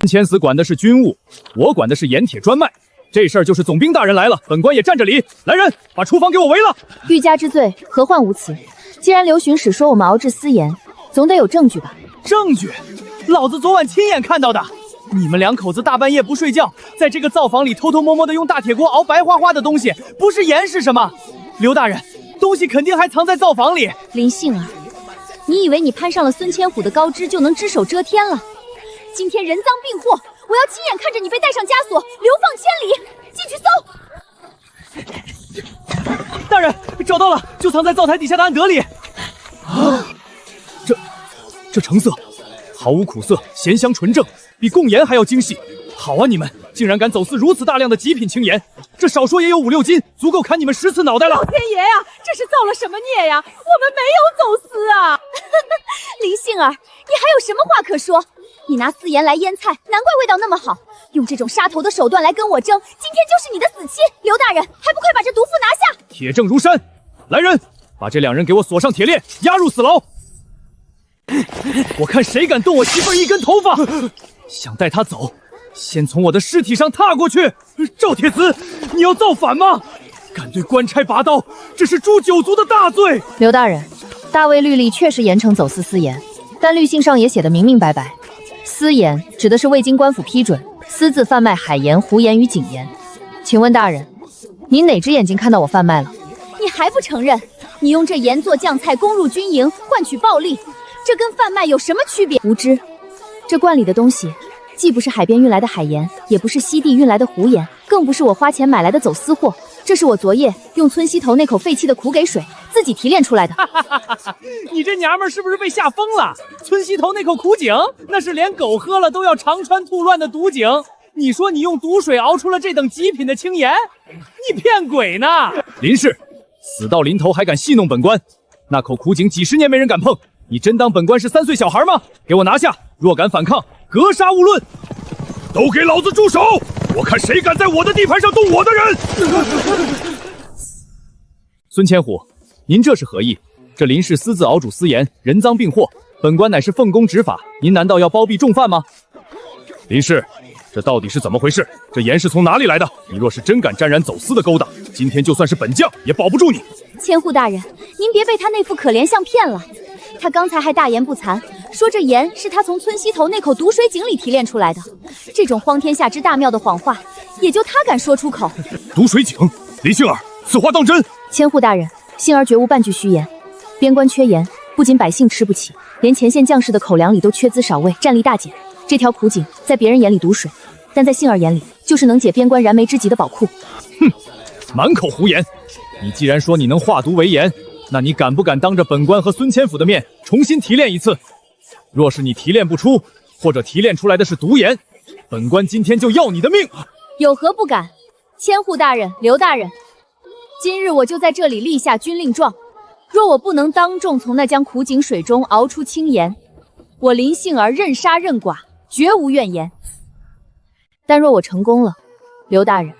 千司管的是军务，我管的是盐铁专卖。这事儿就是总兵大人来了，本官也站着理。来人，把厨房给我围了！欲加之罪，何患无辞？既然刘巡使说我们熬制私盐，总得有证据吧？证据？老子昨晚亲眼看到的。你们2口子大半夜不睡觉，在这个灶房里偷偷摸摸的用大铁锅熬白花花的东西，不是盐是什么？刘大人，东西肯定还藏在灶房里。林杏儿，你以为你攀上了孙千虎的高枝就能只手遮天了？今天人赃并获，我要亲眼看着你被带上枷锁，流放千里。进去搜！大人，找到了，就藏在灶台底下的暗格里。这成色毫无苦涩，咸香纯正，比贡盐还要精细。好啊，你们竟然敢走私如此大量的极品青盐，这少说也有5、6斤，足够砍你们10次脑袋了。老天爷呀，这是造了什么孽呀？我们没有走私啊！林杏儿，你还有什么话可说？你拿私盐来腌菜，难怪味道那么好。用这种杀头的手段来跟我争，今天就是你的死期。刘大人，还不快把这毒妇拿下！铁证如山，来人，把这2人给我锁上铁链，押入死牢。我看谁敢动我媳妇儿一根头发！想带她走，先从我的尸体上踏过去。赵铁子，你要造反吗？敢对官差拔刀，这是诛9族的大罪。刘大人，大魏律例确实严惩走私私盐，但律性上也写得明明白白，私盐指的是未经官府批准私自贩卖海盐、湖盐与井盐。请问大人，您哪只眼睛看到我贩卖了？你还不承认？你用这盐做酱菜攻入军营，换取暴利，这跟贩卖有什么区别？无知，这罐里的东西既不是海边运来的海盐，也不是西地运来的湖盐，更不是我花钱买来的走私货，这是我昨夜用村西头那口废弃的苦给水自己提炼出来的。你这娘们儿是不是被吓疯了？村西头那口苦井，那是连狗喝了都要肠穿肚乱的毒井。你说你用毒水熬出了这等极品的青盐，你骗鬼呢！林氏，死到临头还敢戏弄本官，那口苦井几10年没人敢碰，你真当本官是3岁小孩吗？给我拿下！若敢反抗，格杀勿论！都给老子住手！我看谁敢在我的地盘上动我的人！孙千虎，您这是何意？这林氏私自熬煮私盐，人赃并获，本官乃是奉公执法，您难道要包庇重犯吗？林氏，这到底是怎么回事？这盐是从哪里来的？你若是真敢沾染走私的勾当，今天就算是本将也保不住你。千户大人，您别被他那副可怜相骗了。他刚才还大言不惭，说这盐是他从村西头那口毒水井里提炼出来的。这种荒天下之大妙的谎话，也就他敢说出口。毒水井，林杏儿，此话当真？千户大人，杏儿绝无半句虚言。边关缺盐，不仅百姓吃不起，连前线将士的口粮里都缺资少味，战力大减。这条苦井在别人眼里毒水，但在杏儿眼里就是能解边关燃眉之急的宝库。哼，满口胡言！你既然说你能化毒为盐，那你敢不敢当着本官和孙千府的面重新提炼一次？若是你提炼不出，或者提炼出来的是毒盐，本官今天就要你的命！有何不敢？千户大人、刘大人，今日我就在这里立下军令状，若我不能当众从那江苦井水中熬出青盐，我林杏儿任杀任剐，绝无怨言。但若我成功了，刘大人，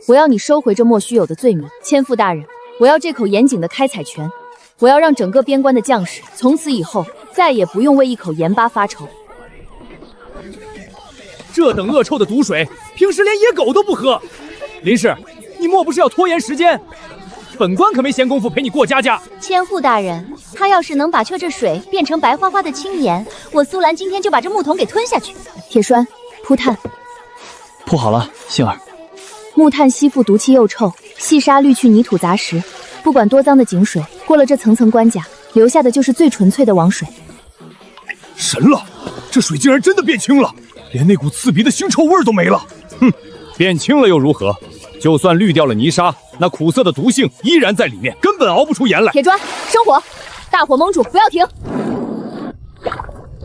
我要你收回这莫须有的罪名。千户大人，我要这口盐井的开采权，我要让整个边关的将士从此以后再也不用为一口盐巴发愁。这等恶臭的毒水，平时连野狗都不喝。林氏，你莫不是要拖延时间？本官可没闲工夫陪你过家家。千户大人，他要是能把这水变成白花花的青盐，我苏兰今天就把这木桶给吞下去。铁栓，铺炭。铺好了，杏儿。木炭吸附毒气又臭，细沙滤去泥土杂石，不管多脏的井水，过了这层层关卡，留下的就是最纯粹的王水。神了，这水竟然真的变清了，连那股刺鼻的腥臭味都没了。哼，变清了又如何？就算滤掉了泥沙，那苦涩的毒性依然在里面，根本熬不出盐来。铁砖，生火，大火猛煮，不要停。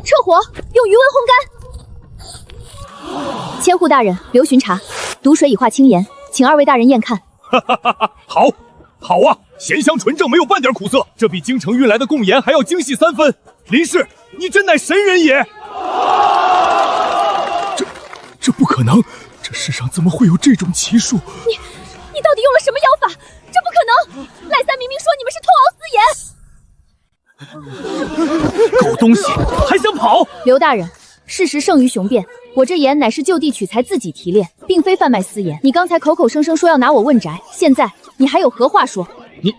撤火，用余温烘干。千户大人，刘巡查，毒水已化青盐，请二位大人验看。哈哈哈哈！好，好啊，咸香纯正，没有半点苦涩，这比京城运来的贡盐还要精细3分。林氏，你真乃神人也！这不可能，这世上怎么会有这种奇术？你到底用了什么妖法？这不可能！赖三明明说你们是偷熬私盐。狗东西，还想跑？刘大人，事实胜于雄辩，我这盐乃是就地取材自己提炼，并非贩卖私盐。你刚才口口声声说要拿我问斩，现在你还有何话说？你，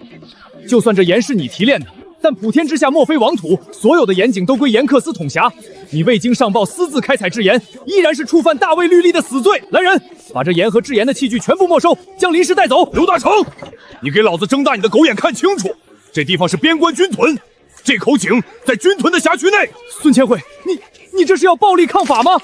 就算这盐是你提炼的，但普天之下莫非王土，所有的盐井都归盐客司统辖。你未经上报私自开采制盐，依然是触犯大卫律例的死罪。来人，把这盐和制盐的器具全部没收，将林氏带走。刘大成，你给老子睁大你的狗眼看清楚，这地方是边关军屯，这口井在军屯的辖区内。孙千惠，你这是要暴力抗法吗？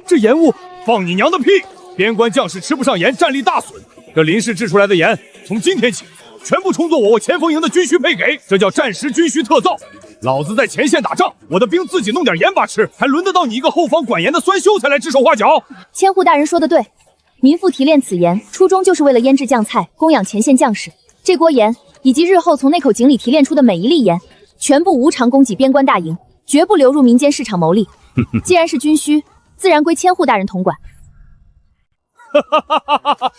这盐物，放你娘的屁！边关将士吃不上盐，战力大损。这林氏制出来的盐，从今天起全部充作我前锋营的军需配给，这叫战时军需特造。老子在前线打仗，我的兵自己弄点盐巴吃，还轮得到你一个后方管盐的酸修才来指手画脚？千户大人说的对，民妇提炼此盐，初衷就是为了腌制酱菜，供养前线将士。这锅盐以及日后从那口井里提炼出的每一粒盐，全部无偿供给边关大营，绝不流入民间市场牟利。既然是军需，自然归千户大人统管。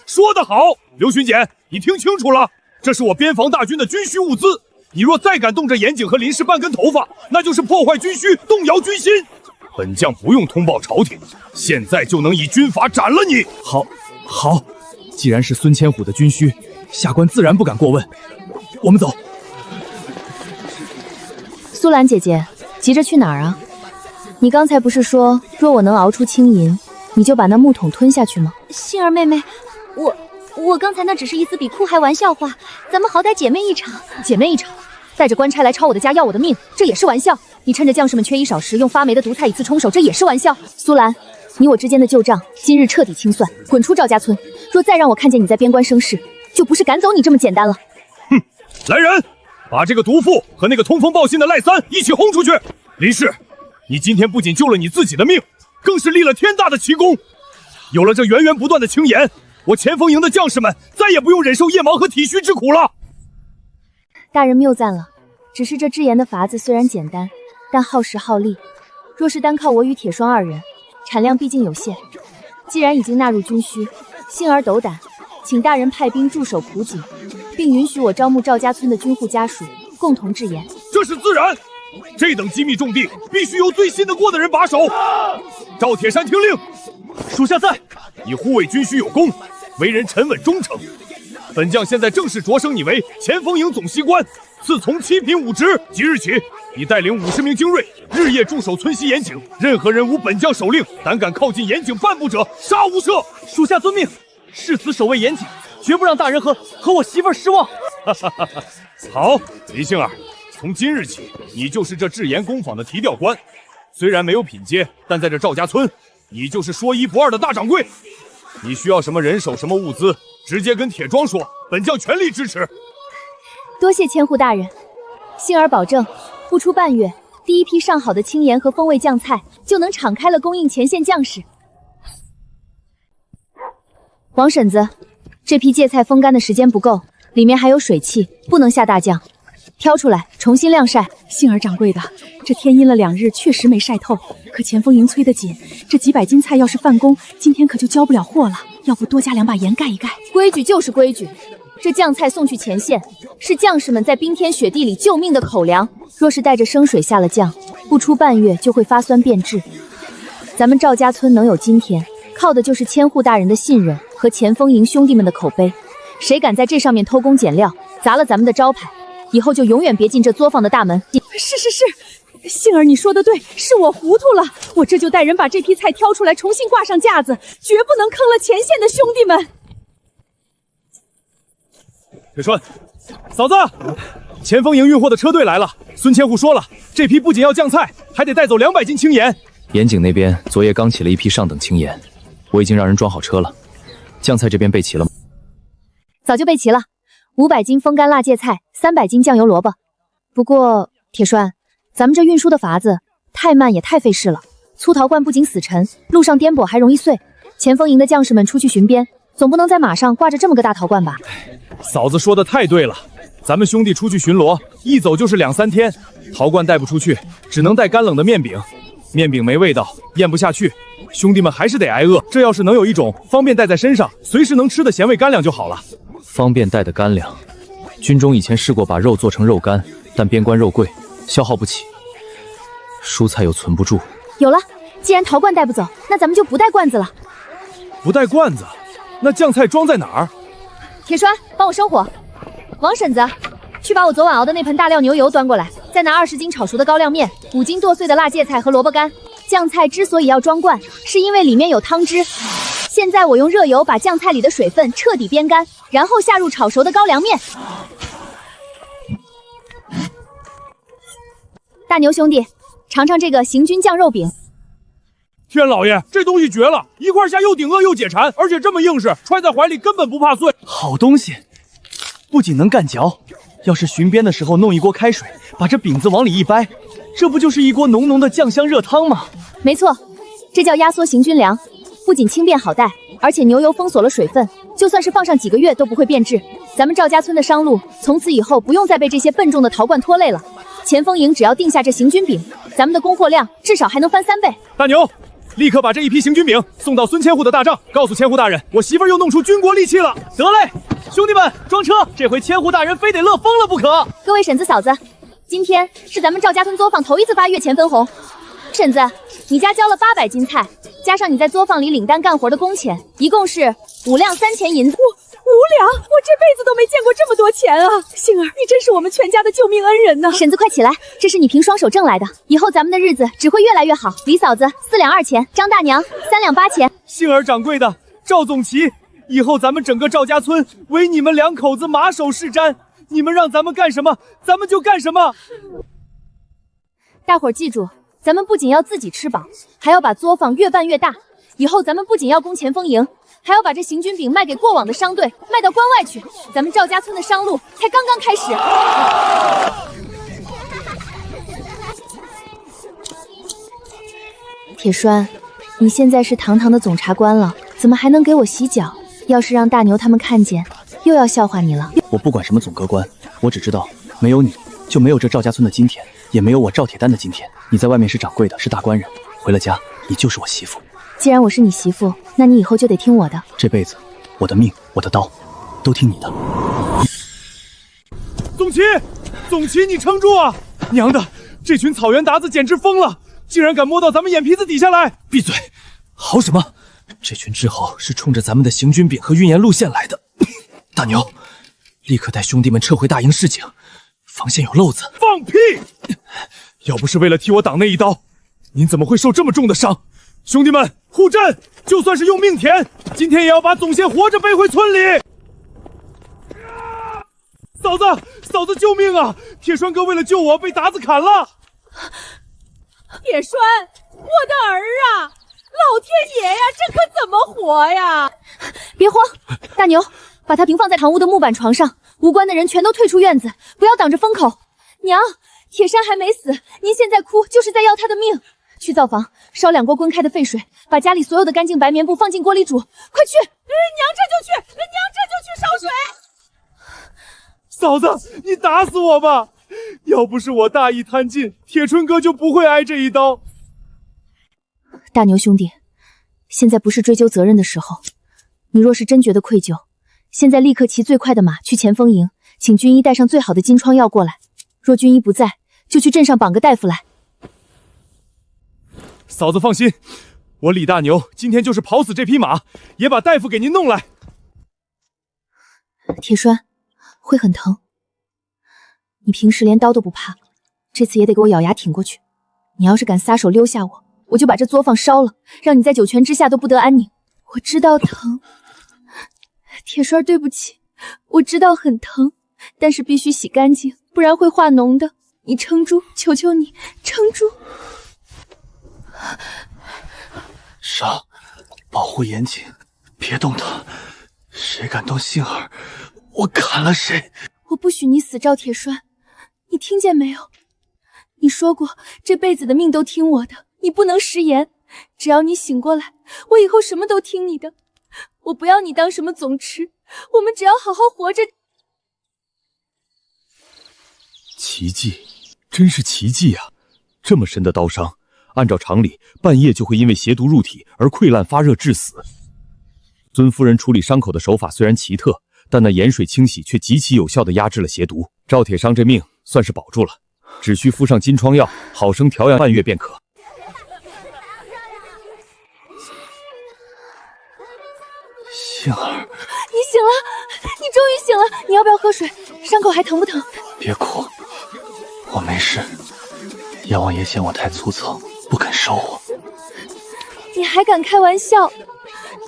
说得好，刘巡检，你听清楚了，这是我边防大军的军需物资。你若再敢动这盐井和林氏半根头发，那就是破坏军需，动摇军心。本将不用通报朝廷，现在就能以军法斩了你。好，既然是孙千虎的军需，下官自然不敢过问。我们走。苏兰姐姐，急着去哪儿啊？你刚才不是说，若我能熬出青银，你就把那木桶吞下去吗？杏儿妹妹，我刚才那只是一丝比酷还玩笑话，咱们好歹姐妹一场。姐妹一场，带着官差来抄我的家要我的命，这也是玩笑。你趁着将士们缺衣少食，用发霉的毒菜以次充手，这也是玩笑。苏兰，你我之间的旧账，今日彻底清算，滚出赵家村。若再让我看见你在边关生事，就不是赶走你这么简单了。哼，来人，把这个毒妇和那个通风报信的赖三一起轰出去。林氏，你今天不仅救了你自己的命，更是立了天大的奇功。有了这源源不断的青盐，我前锋营的将士们再也不用忍受夜盲和体虚之苦了。大人谬赞了，只是这制盐的法子虽然简单，但耗时耗力。若是单靠我与铁霜二人，产量毕竟有限。既然已经纳入军需，幸而斗胆，请大人派兵驻守普井，并允许我招募赵家村的军户家属，共同制盐。这是自然，这等机密重地必须由最信得过的人把守。赵铁山听令，属下在。你护卫军需有功，为人沉稳忠诚。本将现在正式擢升你为前锋营总西官，赐从7品5职。即日起，你带领50名精锐，日夜驻守村西盐井，任何人无本将手令，胆敢靠近盐井半步者，杀无赦。属下遵命，誓死守卫盐井，绝不让大人和我媳妇儿失望。好，林杏儿，从今日起，你就是这制盐工坊的提调官。虽然没有品阶，但在这赵家村，你就是说一不二的大掌柜。你需要什么人手、什么物资，直接跟铁庄说，本将全力支持。多谢千户大人，杏儿保证，不出半月，第一批上好的青盐和风味酱菜就能敞开了供应前线将士。王婶子，这批芥菜风干的时间不够，里面还有水汽，不能下大酱，挑出来重新晾晒。杏儿掌柜的，这天阴了2日，确实没晒透，可前锋营催得紧，这几百斤菜要是犯工，今天可就交不了货了。要不多加2把盐盖一盖。规矩就是规矩，这酱菜送去前线，是将士们在冰天雪地里救命的口粮。若是带着生水下了酱，不出半月就会发酸变质。咱们赵家村能有今天，靠的就是千户大人的信任和前锋营兄弟们的口碑。谁敢在这上面偷工减料，砸了咱们的招牌，以后就永远别进这作坊的大门。是，杏儿你说的对，是我糊涂了，我这就带人把这批菜挑出来，重新挂上架子，绝不能坑了前线的兄弟们。铁栓，嫂子，前锋营运货的车队来了。孙千户说了，这批不仅要酱菜，还得带走200斤青盐。盐井那边昨夜刚起了一批上等青盐，我已经让人装好车了。酱菜这边备齐了吗？早就备齐了，500斤风干辣芥菜，300斤酱油萝卜。不过铁栓，咱们这运输的法子太慢也太费事了。粗陶罐不仅死沉，路上颠簸还容易碎。前锋营的将士们出去巡边，总不能在马上挂着这么个大陶罐吧？嫂子说的太对了，咱们兄弟出去巡逻，一走就是2、3天，陶罐带不出去，只能带干冷的面饼。面饼没味道，咽不下去，兄弟们还是得挨饿。这要是能有一种方便带在身上，随时能吃的咸味干粮就好了。方便带的干粮，军中以前试过把肉做成肉干，但边关肉贵，消耗不起，蔬菜又存不住。有了，既然陶罐带不走，那咱们就不带罐子了。不带罐子，那酱菜装在哪儿？铁栓，帮我生火。王婶子，去把我昨晚熬的那盆大料牛油端过来，再拿20斤炒熟的高粱面，5斤剁碎的辣芥菜和萝卜干。酱菜之所以要装罐，是因为里面有汤汁。现在我用热油把酱菜里的水分彻底煸干，然后下入炒熟的高粱面。大牛兄弟，尝尝这个行军酱肉饼。天老爷，这东西绝了，一块下又顶饿又解馋，而且这么硬实，揣在怀里根本不怕碎。好东西，不仅能干嚼，要是巡边的时候弄一锅开水，把这饼子往里一掰，这不就是一锅浓浓的酱香热汤吗？没错，这叫压缩行军粮，不仅轻便好带，而且牛油封锁了水分，就算是放上几个月都不会变质。咱们赵家村的商路从此以后不用再被这些笨重的陶罐拖累了。前锋营只要定下这行军饼，咱们的供货量至少还能翻3倍。大牛，立刻把这一批行军饼送到孙千户的大帐，告诉千户大人，我媳妇儿又弄出军国利器了。得嘞，兄弟们，装车！这回千户大人非得乐疯了不可。各位婶子嫂子，今天是咱们赵家村作坊头一次发月钱分红。婶子，你家交了800斤菜，加上你在作坊里领单干活的工钱，一共是5两3000银子。5两，我这辈子都没见过这么多钱啊！杏儿，你真是我们全家的救命恩人呐！婶子快起来，这是你凭双手挣来的，以后咱们的日子只会越来越好。李嫂子4两2钱，张大娘3两8钱。杏儿掌柜的，赵总旗，以后咱们整个赵家村唯你们2口子马首是瞻，你们让咱们干什么，咱们就干什么。大伙儿记住，咱们不仅要自己吃饱，还要把作坊越办越大。以后咱们不仅要攻前锋营，还要把这行军饼卖给过往的商队，卖到关外去。咱们赵家村的商路才刚刚开始。铁栓，你现在是堂堂的总察官了，怎么还能给我洗脚？要是让大牛他们看见，又要笑话你了。我不管什么总阁官，我只知道没有你就没有这赵家村的今天，也没有我赵铁丹的今天。你在外面是掌柜的，是大官人，回了家你就是我媳妇。既然我是你媳妇，那你以后就得听我的。这辈子我的命我的刀都听你的。总旗，总旗，你撑住啊！娘的，这群草原达子简直疯了，竟然敢摸到咱们眼皮子底下来！闭嘴！嚎什么？这群志豪是冲着咱们的行军饼和运盐路线来的。大牛，立刻带兄弟们撤回大营示警，防线有漏子。放屁！要不是为了替我挡那一刀，您怎么会受这么重的伤？兄弟们，护阵！就算是用命填，今天也要把总线活着背回村里。嫂子，嫂子，救命啊！铁栓哥为了救我被达子砍了。铁栓，我的儿啊！老天爷呀，这可怎么活呀？别慌，大牛，把他平放在堂屋的木板床上，无关的人全都退出院子，不要挡着风口。娘，铁山还没死，您现在哭就是在要他的命。去灶房烧2锅滚开的沸水，把家里所有的干净白棉布放进锅里煮，快去！娘这就去烧水。嫂子，你打死我吧！要不是我大义贪尽，铁春哥就不会挨这一刀。大牛兄弟，现在不是追究责任的时候。你若是真觉得愧疚，现在立刻骑最快的马去前锋营，请军医带上最好的金疮药过来。若军医不在，就去镇上绑个大夫来。嫂子放心，我李大牛今天就是跑死这匹马，也把大夫给您弄来。铁栓，会很疼，你平时连刀都不怕，这次也得给我咬牙挺过去。你要是敢撒手溜下我，我就把这作坊烧了，让你在九泉之下都不得安宁。我知道疼，铁栓，对不起，我知道很疼，但是必须洗干净，不然会化脓的。你撑住，求求你，撑住。杀，保护严谨，别动他。谁敢动杏儿，我砍了谁。我不许你死，赵铁栓，你听见没有？你说过这辈子的命都听我的，你不能食言。只要你醒过来，我以后什么都听你的。我不要你当什么总持，我们只要好好活着。奇迹，真是奇迹啊！这么深的刀伤，按照常理，半夜就会因为邪毒入体而溃烂发热致死。尊夫人处理伤口的手法虽然奇特，但那盐水清洗却极其有效地压制了邪毒。赵铁商这命算是保住了，只需敷上金疮药，好生调养半月便可。杏儿，你醒了，你终于醒了，你要不要喝水？伤口还疼不疼？别哭，我没事。阎王爷嫌我太粗糙，不肯收我。你还敢开玩笑？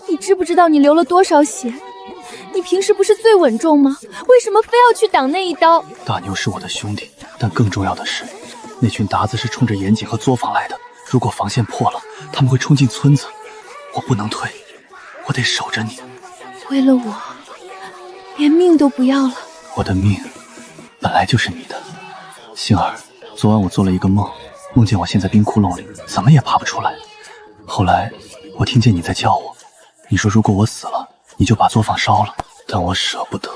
你知不知道你流了多少血？你平时不是最稳重吗？为什么非要去挡那一刀？大牛是我的兄弟，但更重要的是，那群鞑子是冲着严谨和作坊来的。如果防线破了，他们会冲进村子，我不能退，我得守着你。为了我，连命都不要了。我的命本来就是你的，杏儿。昨晚我做了一个梦，梦见我陷在冰窟窿里，怎么也爬不出来。后来我听见你在叫我，你说如果我死了，你就把作坊烧了。但我舍不得，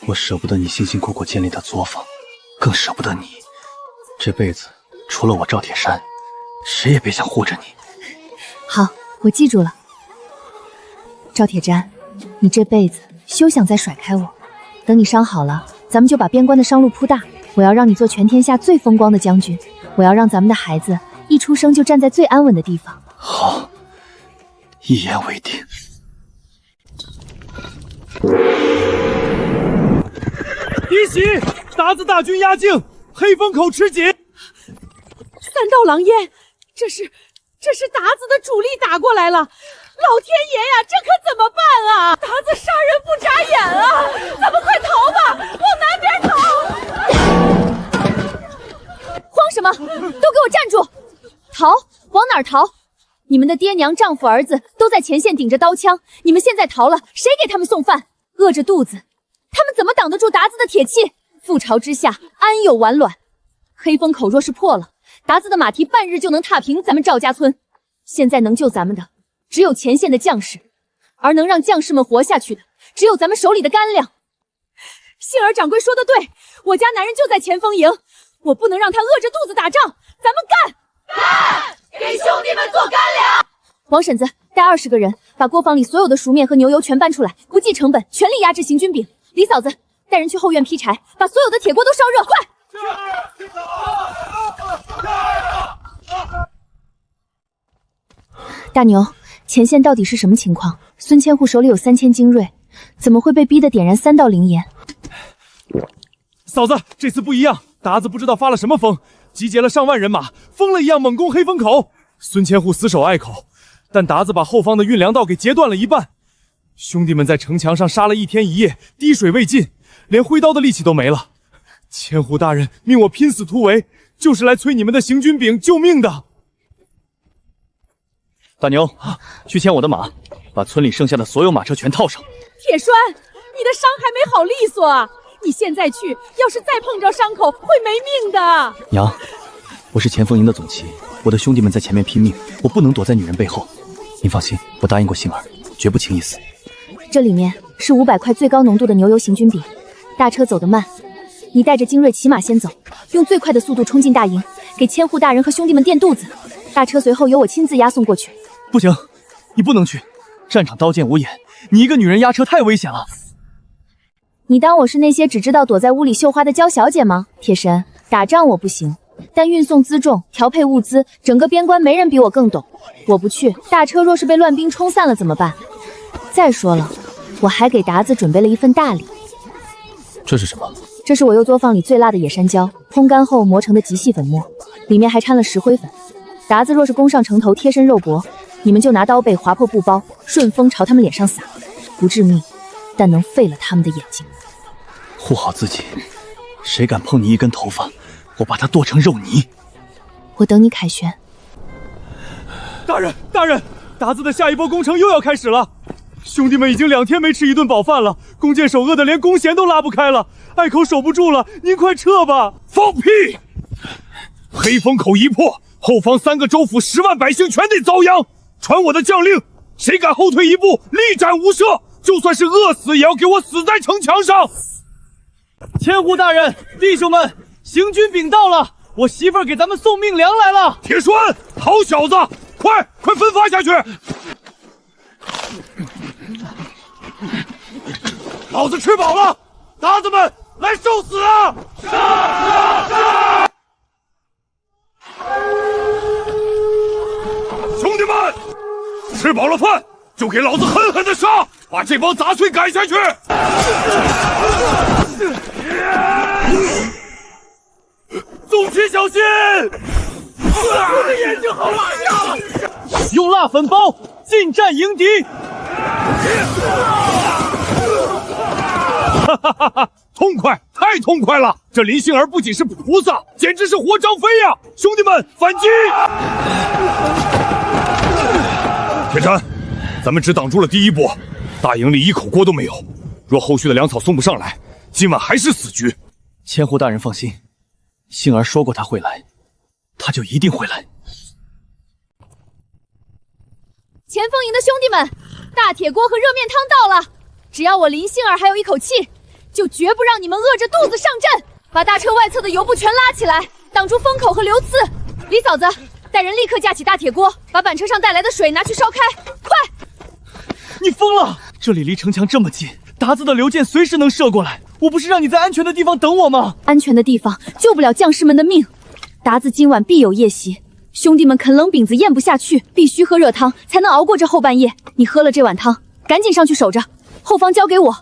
我舍不得你辛辛苦苦建立的作坊，更舍不得你。这辈子除了我赵铁山，谁也别想护着你。好，我记住了。赵铁瞻，你这辈子休想再甩开我。等你伤好了，咱们就把边关的商路铺大。我要让你做全天下最风光的将军，我要让咱们的孩子一出生就站在最安稳的地方。好，一言为定。一喜，鞑子大军压境，黑风口吃紧。三道狼烟，这是鞑子的主力打过来了。老天爷呀，这可怎么办啊！鞑子杀人不眨眼啊！咱们快逃吧，往南边逃！慌什么？都给我站住！逃？往哪儿逃？你们的爹娘、丈夫、儿子都在前线顶着刀枪，你们现在逃了，谁给他们送饭？饿着肚子，他们怎么挡得住鞑子的铁器？覆巢之下，安有完卵？黑风口若是破了，鞑子的马蹄半日就能踏平咱们赵家村。现在能救咱们的，只有前线的将士，而能让将士们活下去的，只有咱们手里的干粮。杏儿掌柜说的对，我家男人就在前锋营，我不能让他饿着肚子打仗，咱们干！干！给兄弟们做干粮！王婶子带20个人，把锅房里所有的熟面和牛油全搬出来，不计成本，全力压制行军饼。李嫂子带人去后院劈柴，把所有的铁锅都烧热，快！大牛，前线到底是什么情况？孙千户手里有3000精锐，怎么会被逼得点燃3道灵焰？嫂子，这次不一样，鞑子不知道发了什么疯，集结了上万人马，疯了一样猛攻黑风口。孙千户死守隘口，但鞑子把后方的运粮道给截断了一半。兄弟们在城墙上杀了1天1夜，滴水未进，连挥刀的力气都没了。千户大人命我拼死突围，就是来催你们的行军饼救命的。大牛，去牵我的马，把村里剩下的所有马车全套上。铁栓，你的伤还没好利索啊！你现在去，要是再碰着伤口，会没命的。娘，我是前锋营的总旗，我的兄弟们在前面拼命，我不能躲在女人背后。您放心，我答应过杏儿，绝不轻易死。这里面是500块最高浓度的牛油行军饼，大车走得慢，你带着精锐骑马先走，用最快的速度冲进大营，给千户大人和兄弟们垫肚子。大车随后由我亲自押送过去。不行，你不能去，战场刀剑无眼，你一个女人压车太危险了。你当我是那些只知道躲在屋里绣花的娇小姐吗？铁神，打仗我不行，但运送辎重、调配物资，整个边关没人比我更懂。我不去，大车若是被乱兵冲散了怎么办？再说了，我还给鞑子准备了一份大礼。这是什么？这是我右作坊里最辣的野山椒，烘干后磨成的极细粉末，里面还掺了石灰粉。达子若是攻上城头，贴身肉搏，你们就拿刀背划破布包，顺风朝他们脸上撒，不致命，但能废了他们的眼睛。护好自己，谁敢碰你一根头发，我把他剁成肉泥。我等你凯旋。大人，达子的下一波攻城又要开始了。兄弟们已经2天没吃一顿饱饭了，弓箭手饿得连弓弦都拉不开了，隘口守不住了，您快撤吧！放屁！黑风口一破，后方3个州府10万百姓全得遭殃。传我的将令，谁敢后退一步，力斩无赦！就算是饿死，也要给我死在城墙上！千户大人，弟兄们，行军禀到了，我媳妇儿给咱们送命粮来了。铁栓，好小子，快分发下去！老子吃饱了，达子们来受死啊！兄弟们，吃饱了饭就给老子狠狠的杀，把这帮杂碎赶下去！纵旗小心！我的眼睛好辣呀！用辣粉包，进战迎敌。哈哈哈哈！痛快，太痛快了！这林杏儿不仅是菩萨，简直是活张飞呀！兄弟们，反击！铁山，咱们只挡住了第一波，大营里一口锅都没有。若后续的粮草送不上来，今晚还是死局。千户大人放心，杏儿说过他会来，他就一定会来。前锋营的兄弟们，大铁锅和热面汤到了，只要我林杏儿还有一口气，就绝不让你们饿着肚子上阵。把大车外侧的油布全拉起来，挡住风口和流刺。李嫂子，带人立刻架起大铁锅，把板车上带来的水拿去烧开，快！你疯了！这里离城墙这么近，达子的流箭随时能射过来。我不是让你在安全的地方等我吗？安全的地方救不了将士们的命。达子今晚必有夜袭，兄弟们啃冷饼子咽不下去，必须喝热汤才能熬过这后半夜。你喝了这碗汤，赶紧上去守着，后方交给我。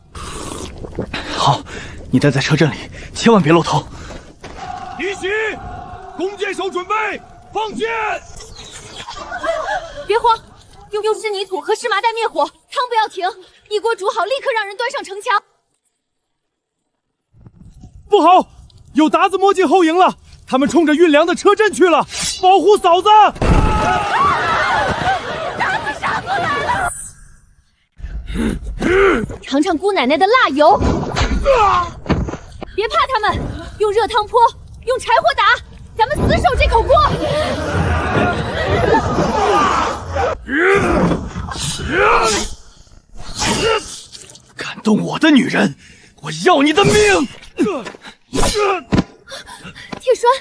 好，你待在车阵里，千万别露头。离席，弓箭手准备放箭。别慌，用湿泥土和湿麻袋灭火，汤不要停，一锅煮好，立刻让人端上城墙。不好，有达子摸进后营了，他们冲着运粮的车阵去了，保护嫂子！达子杀过来了！尝尝姑奶奶的辣油！别怕他们，用热汤泼，用柴火打，咱们死守这口锅！敢动我的女人，我要你的命！铁栓，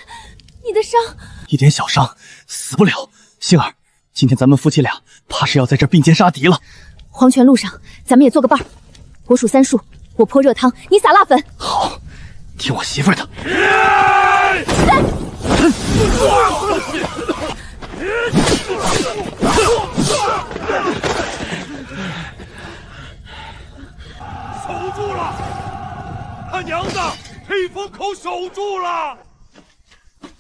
你的伤一点小伤，死不了。杏儿，今天咱们夫妻俩怕是要在这并肩杀敌了。黄泉路上，咱们也做个伴儿。我数3数，我泼热汤，你撒辣粉。好，听我媳妇儿的。守住了！他娘的，黑风口守住了！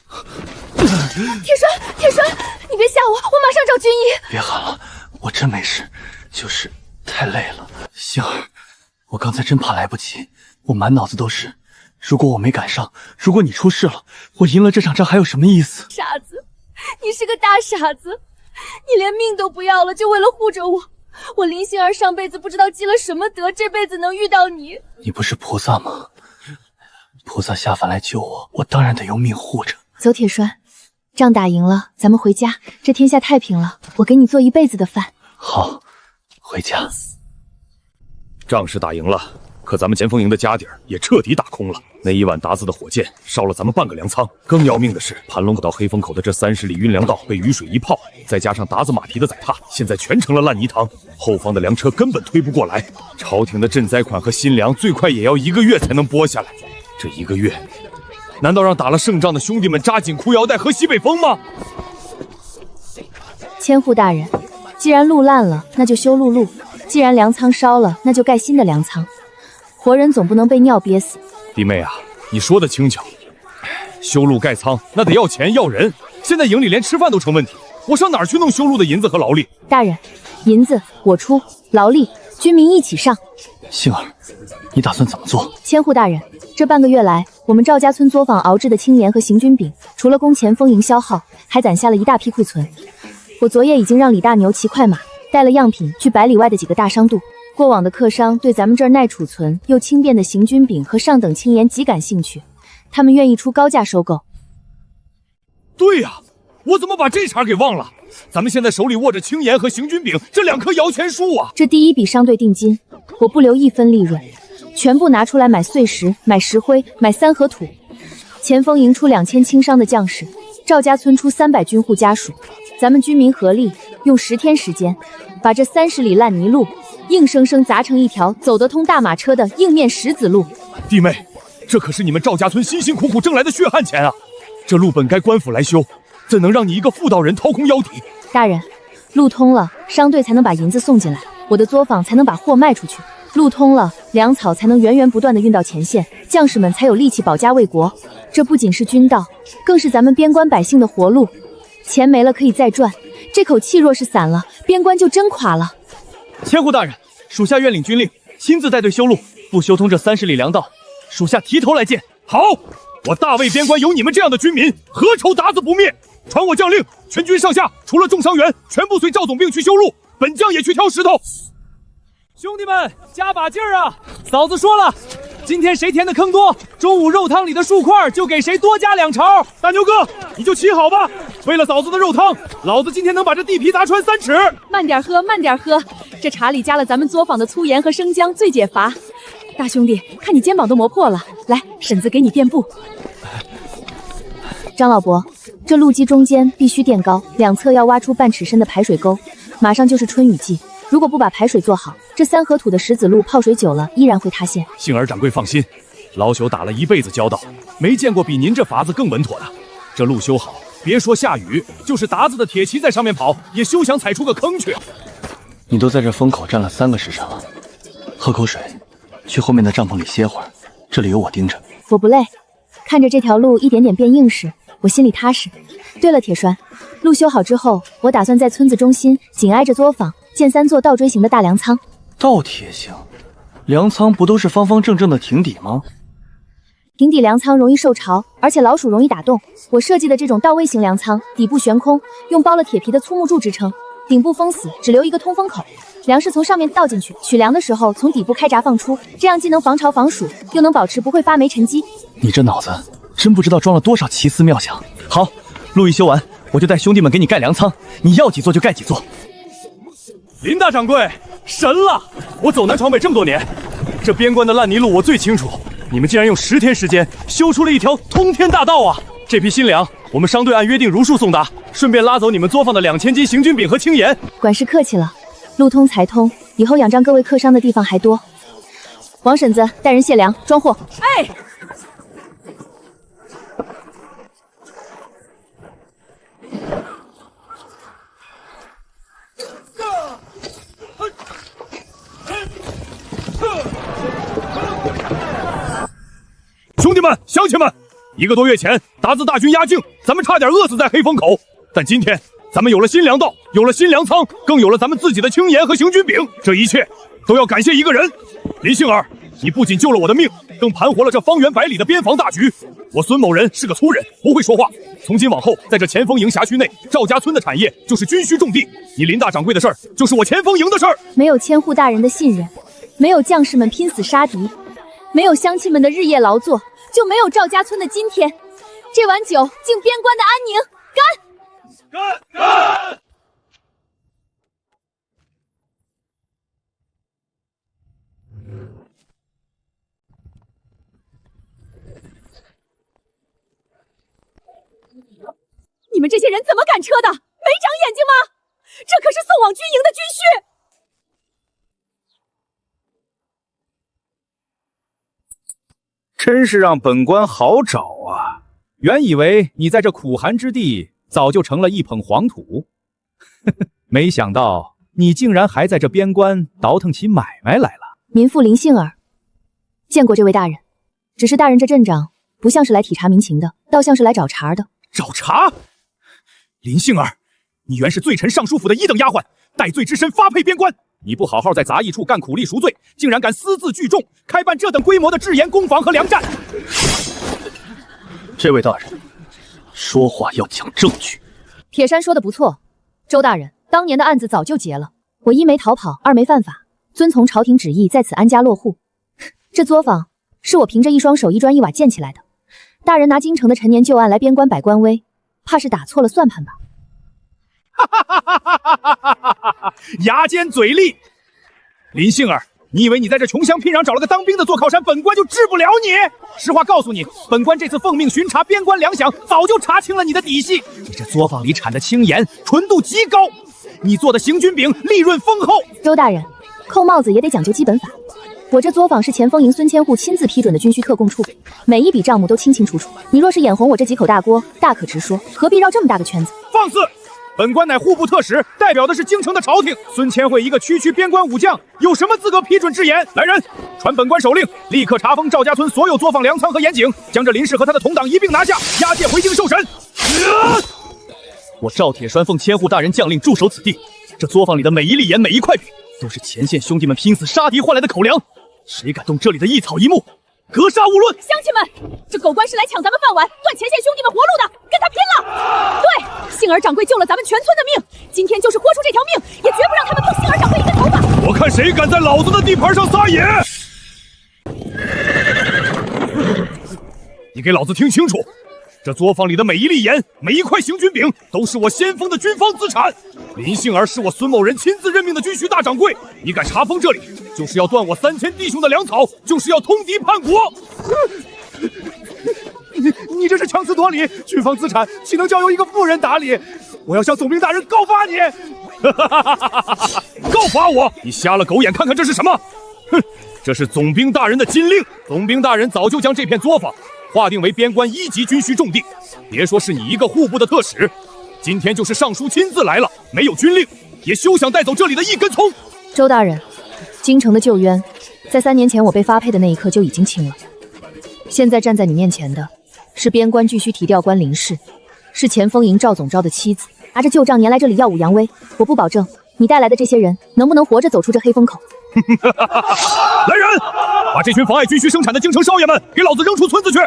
铁栓，你别吓我，我马上找军医。别喊了，我真没事，就是太累了。杏儿，我刚才真怕来不及，我满脑子都是，如果我没赶上，如果你出事了，我赢了这场仗还有什么意思？傻子，你是个大傻子，你连命都不要了，就为了护着我。我林杏儿上辈子不知道积了什么德，这辈子能遇到你。你不是菩萨吗？菩萨下凡来救我，我当然得用命护着。走，铁栓，仗打赢了，咱们回家，这天下太平了。我给你做一辈子的饭。好，回家。仗是打赢了，可咱们前锋营的家底儿也彻底打空了。那一碗达子的火箭烧了咱们半个粮仓。更要命的是，盘龙口到黑风口的这30里运粮道被雨水一泡，再加上达子马蹄的踩踏，现在全成了烂泥塘。后方的粮车根本推不过来。朝廷的赈灾款和新粮最快也要1个月才能拨下来。这1个月，难道让打了胜仗的兄弟们扎紧裤腰带喝西北风吗？千户大人，既然路烂了，那就修路；既然粮仓烧了，那就盖新的粮仓。活人总不能被尿憋死。弟妹啊，你说的轻巧，修路盖仓那得要钱要人，现在营里连吃饭都成问题，我上哪儿去弄修路的银子和劳力？大人，银子我出，劳力军民一起上。杏儿，你打算怎么做？千户大人，这半个月来，我们赵家村作坊熬制的青盐和行军饼，除了供前锋营消耗，还攒下了一大批库存。我昨夜已经让李大牛骑快马带了样品去百里外的几个大商渡。过往的客商对咱们这儿耐储存又轻便的行军饼和上等青盐极感兴趣，他们愿意出高价收购。对呀，我怎么把这茬给忘了？咱们现在手里握着青盐和行军饼这2棵摇钱树啊！这第一笔商队定金，我不留一分利润，全部拿出来买碎石、买石灰、买3合土。前锋营出2000轻伤的将士，赵家村出300军户家属，咱们军民合力，用10天时间，把这30里烂泥路硬生生砸成一条走得通大马车的硬面石子路。弟妹，这可是你们赵家村辛辛苦苦挣来的血汗钱啊！这路本该官府来修，怎能让你一个妇道人掏空腰体？大人，路通了，商队才能把银子送进来，我的作坊才能把货卖出去。路通了，粮草才能源源不断地运到前线，将士们才有力气保家卫国。这不仅是军道，更是咱们边关百姓的活路。钱没了可以再赚，这口气若是散了，边关就真垮了。千户大人，属下愿领军令，亲自带队修路，不修通这30里粮道，属下提头来见。好，我大魏边关有你们这样的军民，何愁鞑子不灭？传我将令，全军上下除了重伤员，全部随赵总兵去修路，本将也去挑石头。兄弟们，加把劲儿啊！嫂子说了，今天谁填的坑多，中午肉汤里的树块就给谁多加2勺。大牛哥，你就骑好吧，为了嫂子的肉汤，老子今天能把这地皮砸穿3尺。慢点喝，慢点喝，这茶里加了咱们作坊的粗盐和生姜，最解乏。大兄弟，看你肩膀都磨破了，来，婶子给你垫布。张老伯，这路基中间必须垫高，2侧要挖出半尺深的排水沟。马上就是春雨季，如果不把排水做好，这3合土的石子路泡水久了依然会塌陷。杏儿掌柜放心，老朽打了一辈子交道，没见过比您这法子更稳妥的。这路修好，别说下雨，就是达子的铁骑在上面跑，也休想踩出个坑去。你都在这风口站了3个时辰了，喝口水，去后面的帐篷里歇会儿，这里有我盯着。我不累，看着这条路一点点变硬实，我心里踏实。对了，铁栓，路修好之后，我打算在村子中心紧挨着作坊建3座倒锥形的大粮仓。倒铁形，粮仓不都是方方正正的亭底吗？亭底粮仓容易受潮，而且老鼠容易打洞。我设计的这种倒 V 型粮仓，底部悬空，用包了铁皮的粗木柱支撑，顶部封死，只留一个通风口，粮食从上面倒进去，取粮的时候从底部开闸放出，这样既能防潮防暑，又能保持不会发霉沉积。你这脑子真不知道装了多少奇思妙想。好，路一修完，我就带兄弟们给你盖粮仓，你要几座就盖几座。林大掌柜，神了！我走南闯北这么多年，这边关的烂泥路我最清楚。你们竟然用10天时间修出了一条通天大道啊！这批新粮，我们商队按约定如数送达，顺便拉走你们作坊的2000斤行军饼和青盐。管事客气了，路通财通，以后仰仗各位客商的地方还多。王婶子带人卸粮装货。哎，兄弟们，乡亲们，1个多月前，达子大军压境，咱们差点饿死在黑风口。但今天，咱们有了新粮道，有了新粮仓，更有了咱们自己的青盐和行军饼。这一切都要感谢一个人，林杏儿。你不仅救了我的命，更盘活了这方圆百里的边防大局。我孙某人是个粗人，不会说话。从今往后，在这前锋营辖区内，赵家村的产业就是军需重地。你林大掌柜的事儿，就是我前锋营的事儿。没有千户大人的信任，没有将士们拼死杀敌，没有乡亲们的日夜劳作，就没有赵家村的今天。这碗酒敬边关的安宁，干！干！你们这些人怎么赶车的？没长眼睛吗？这可是送往军营的军需。真是让本官好找啊！原以为你在这苦寒之地早就成了一捧黄土，没想到你竟然还在这边关倒腾起买卖来了。民妇林杏儿，见过这位大人，只是大人这阵仗不像是来体察民情的，倒像是来找茬的。找茬？林杏儿，你原是罪臣尚书府的一等丫鬟，戴罪之身发配边关。你不好好在杂役处干苦力赎罪，竟然敢私自聚众，开办这等规模的制盐攻防和粮战。这位大人，说话要讲证据。铁山说的不错，周大人，当年的案子早就结了，我一没逃跑，二没犯法，遵从朝廷旨意，在此安家落户。这作坊是我凭着一双手一砖一瓦建起来的。大人拿京城的陈年旧案来边关摆官威，怕是打错了算盘吧？牙尖嘴利，林杏儿，你以为你在这穷乡僻壤找了个当兵的做靠山，本官就治不了你？实话告诉你，本官这次奉命巡查边关粮饷，早就查清了你的底细。你这作坊里产的青盐纯度极高，你做的行军饼利润丰厚。周大人，扣帽子也得讲究基本法。我这作坊是前锋营孙千户亲自批准的军需特供处，每一笔账目都清清楚楚。你若是眼红我这几口大锅，大可直说，何必绕这么大个圈子？放肆！本官乃户部特使，代表的是京城的朝廷。孙千惠一个区边关武将，有什么资格批准制盐？来人，传本官手令，立刻查封赵家村所有作坊粮仓和盐井，将这林氏和他的同党一并拿下，押解回京受审。我赵铁栓奉千户大人将令驻守此地，这作坊里的每一粒盐、每一块饼，都是前线兄弟们拼死杀敌换来的口粮，谁敢动这里的一草一木，格杀勿论！乡亲们，这狗官是来抢咱们饭碗，断前线兄弟们活路的，跟他拼了！对，杏儿掌柜救了咱们全村的命，今天就是豁出这条命，也绝不让他们碰杏儿掌柜一根头发！我看谁敢在老子的地盘上撒野！你给老子听清楚！这作坊里的每一粒盐、每一块行军饼，都是我先锋的军方资产。林杏儿是我孙某人亲自任命的军需大掌柜，你敢查封这里，就是要断我3000弟兄的粮草，就是要通敌叛国。你这是强词夺理，军方资产岂能交由一个妇人打理？我要向总兵大人告发你！告发我？你瞎了狗眼，看看这是什么？哼，这是总兵大人的金令。总兵大人早就将这片作坊划定为边关1级军需重地，别说是你一个户部的特使，今天就是尚书亲自来了，没有军令，也休想带走这里的一根葱。周大人，京城的旧冤，在3年前我被发配的那一刻就已经清了。现在站在你面前的，是边关巨须提调官林氏，是前锋营赵总召的妻子，拿着旧账年来这里耀武扬威。我不保证你带来的这些人能不能活着走出这黑风口。来人，把这群妨碍军需生产的京城少爷们给老子扔出村子去！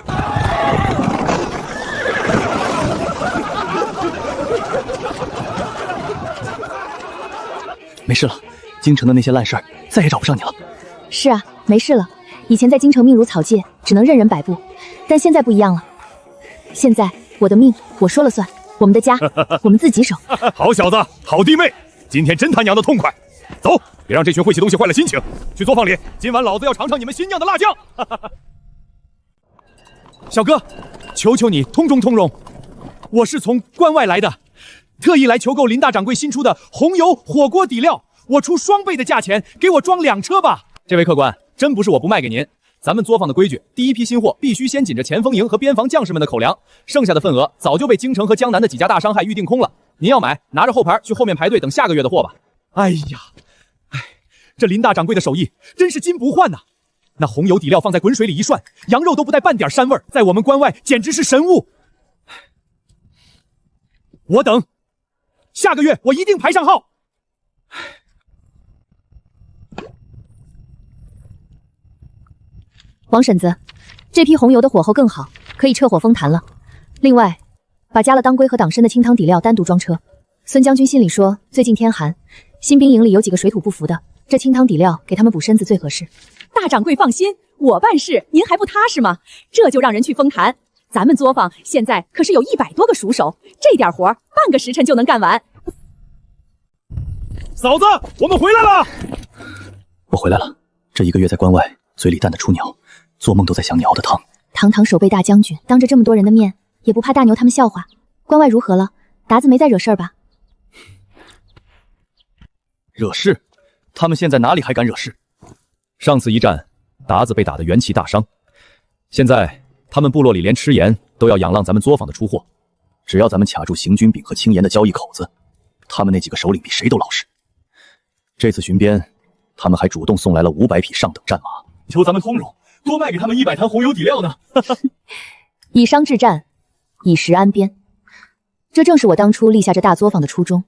没事了，京城的那些烂事儿再也找不上你了。是啊，没事了。以前在京城命如草芥，只能任人摆布，但现在不一样了。现在我的命我说了算，我们的家我们自己守。好小子，好弟妹，今天真他娘的痛快！走，别让这群晦气东西坏了心情。去作坊里，今晚老子要尝尝你们新酿的辣酱。小哥，求求你通融通融，我是从关外来的，特意来求购林大掌柜新出的红油火锅底料，我出双倍的价钱，给我装2车吧。这位客官，真不是我不卖给您，咱们作坊的规矩，第一批新货必须先紧着前锋营和边防将士们的口粮，剩下的份额早就被京城和江南的几家大商号预定空了。您要买，拿着后盘去后面排队等下个月的货吧。哎呀，这林大掌柜的手艺真是金不换呐！那红油底料放在滚水里一涮，羊肉都不带半点膻味，在我们关外简直是神物。我等，下个月我一定排上号。王婶子，这批红油的火候更好，可以撤火封坛了。另外，把加了当归和党参的清汤底料单独装车。孙将军心里说，最近天寒，新兵营里有几个水土不服的，这清汤底料给他们补身子最合适。大掌柜放心，我办事您还不踏实吗？这就让人去封坛。咱们作坊现在可是有100多个熟手，这点活半个时辰就能干完。嫂子，我们回来了。我回来了，这1个月在关外，嘴里淡的出鸟，做梦都在想你熬的汤。堂堂守备大将军，当着这么多人的面，也不怕大牛他们笑话。关外如何了？达子没在惹事儿吧？惹事？他们现在哪里还敢惹事？上次一战，达子被打得元气大伤，现在他们部落里连吃盐都要仰浪咱们作坊的出货。只要咱们卡住行军饼和青盐的交易口子，他们那几个首领比谁都老实。这次巡边，他们还主动送来了500匹上等战马，求咱们通融，多卖给他们100坛红油底料呢。以商治战，以食安边。这正是我当初立下这大作坊的初衷。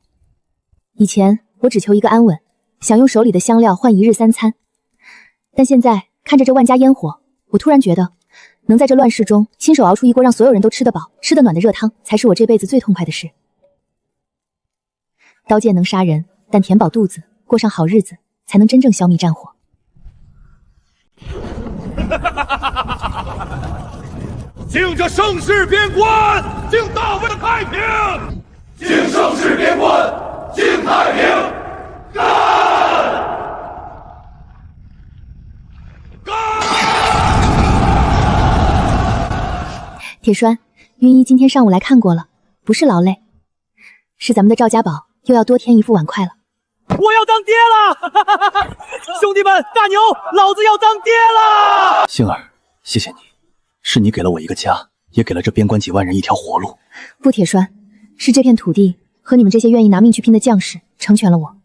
以前我只求一个安稳，想用手里的香料换一日三餐。但现在看着这万家烟火，我突然觉得，能在这乱世中亲手熬出一锅让所有人都吃得饱、吃得暖的热汤，才是我这辈子最痛快的事。刀剑能杀人，但填饱肚子，过上好日子，才能真正消灭战火。敬这盛世边关，敬大魏的太平。敬盛世边关，敬太平。干！铁栓，云姨今天上午来看过了，不是劳累，是咱们的赵家宝又要多添一副碗筷了。我要当爹了！兄弟们，大牛，老子要当爹了！星儿，谢谢你，是你给了我一个家，也给了这边关几万人一条活路。不，铁栓，是这片土地和你们这些愿意拿命去拼的将士成全了我。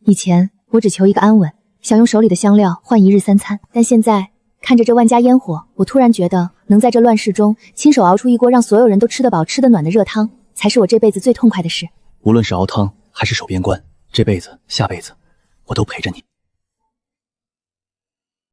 以前我只求一个安稳，想用手里的香料换一日三餐，但现在看着这万家烟火，我突然觉得能在这乱世中亲手熬出一锅让所有人都吃得饱、吃得暖的热汤，才是我这辈子最痛快的事。无论是熬汤还是守边关，这辈子下辈子我都陪着你。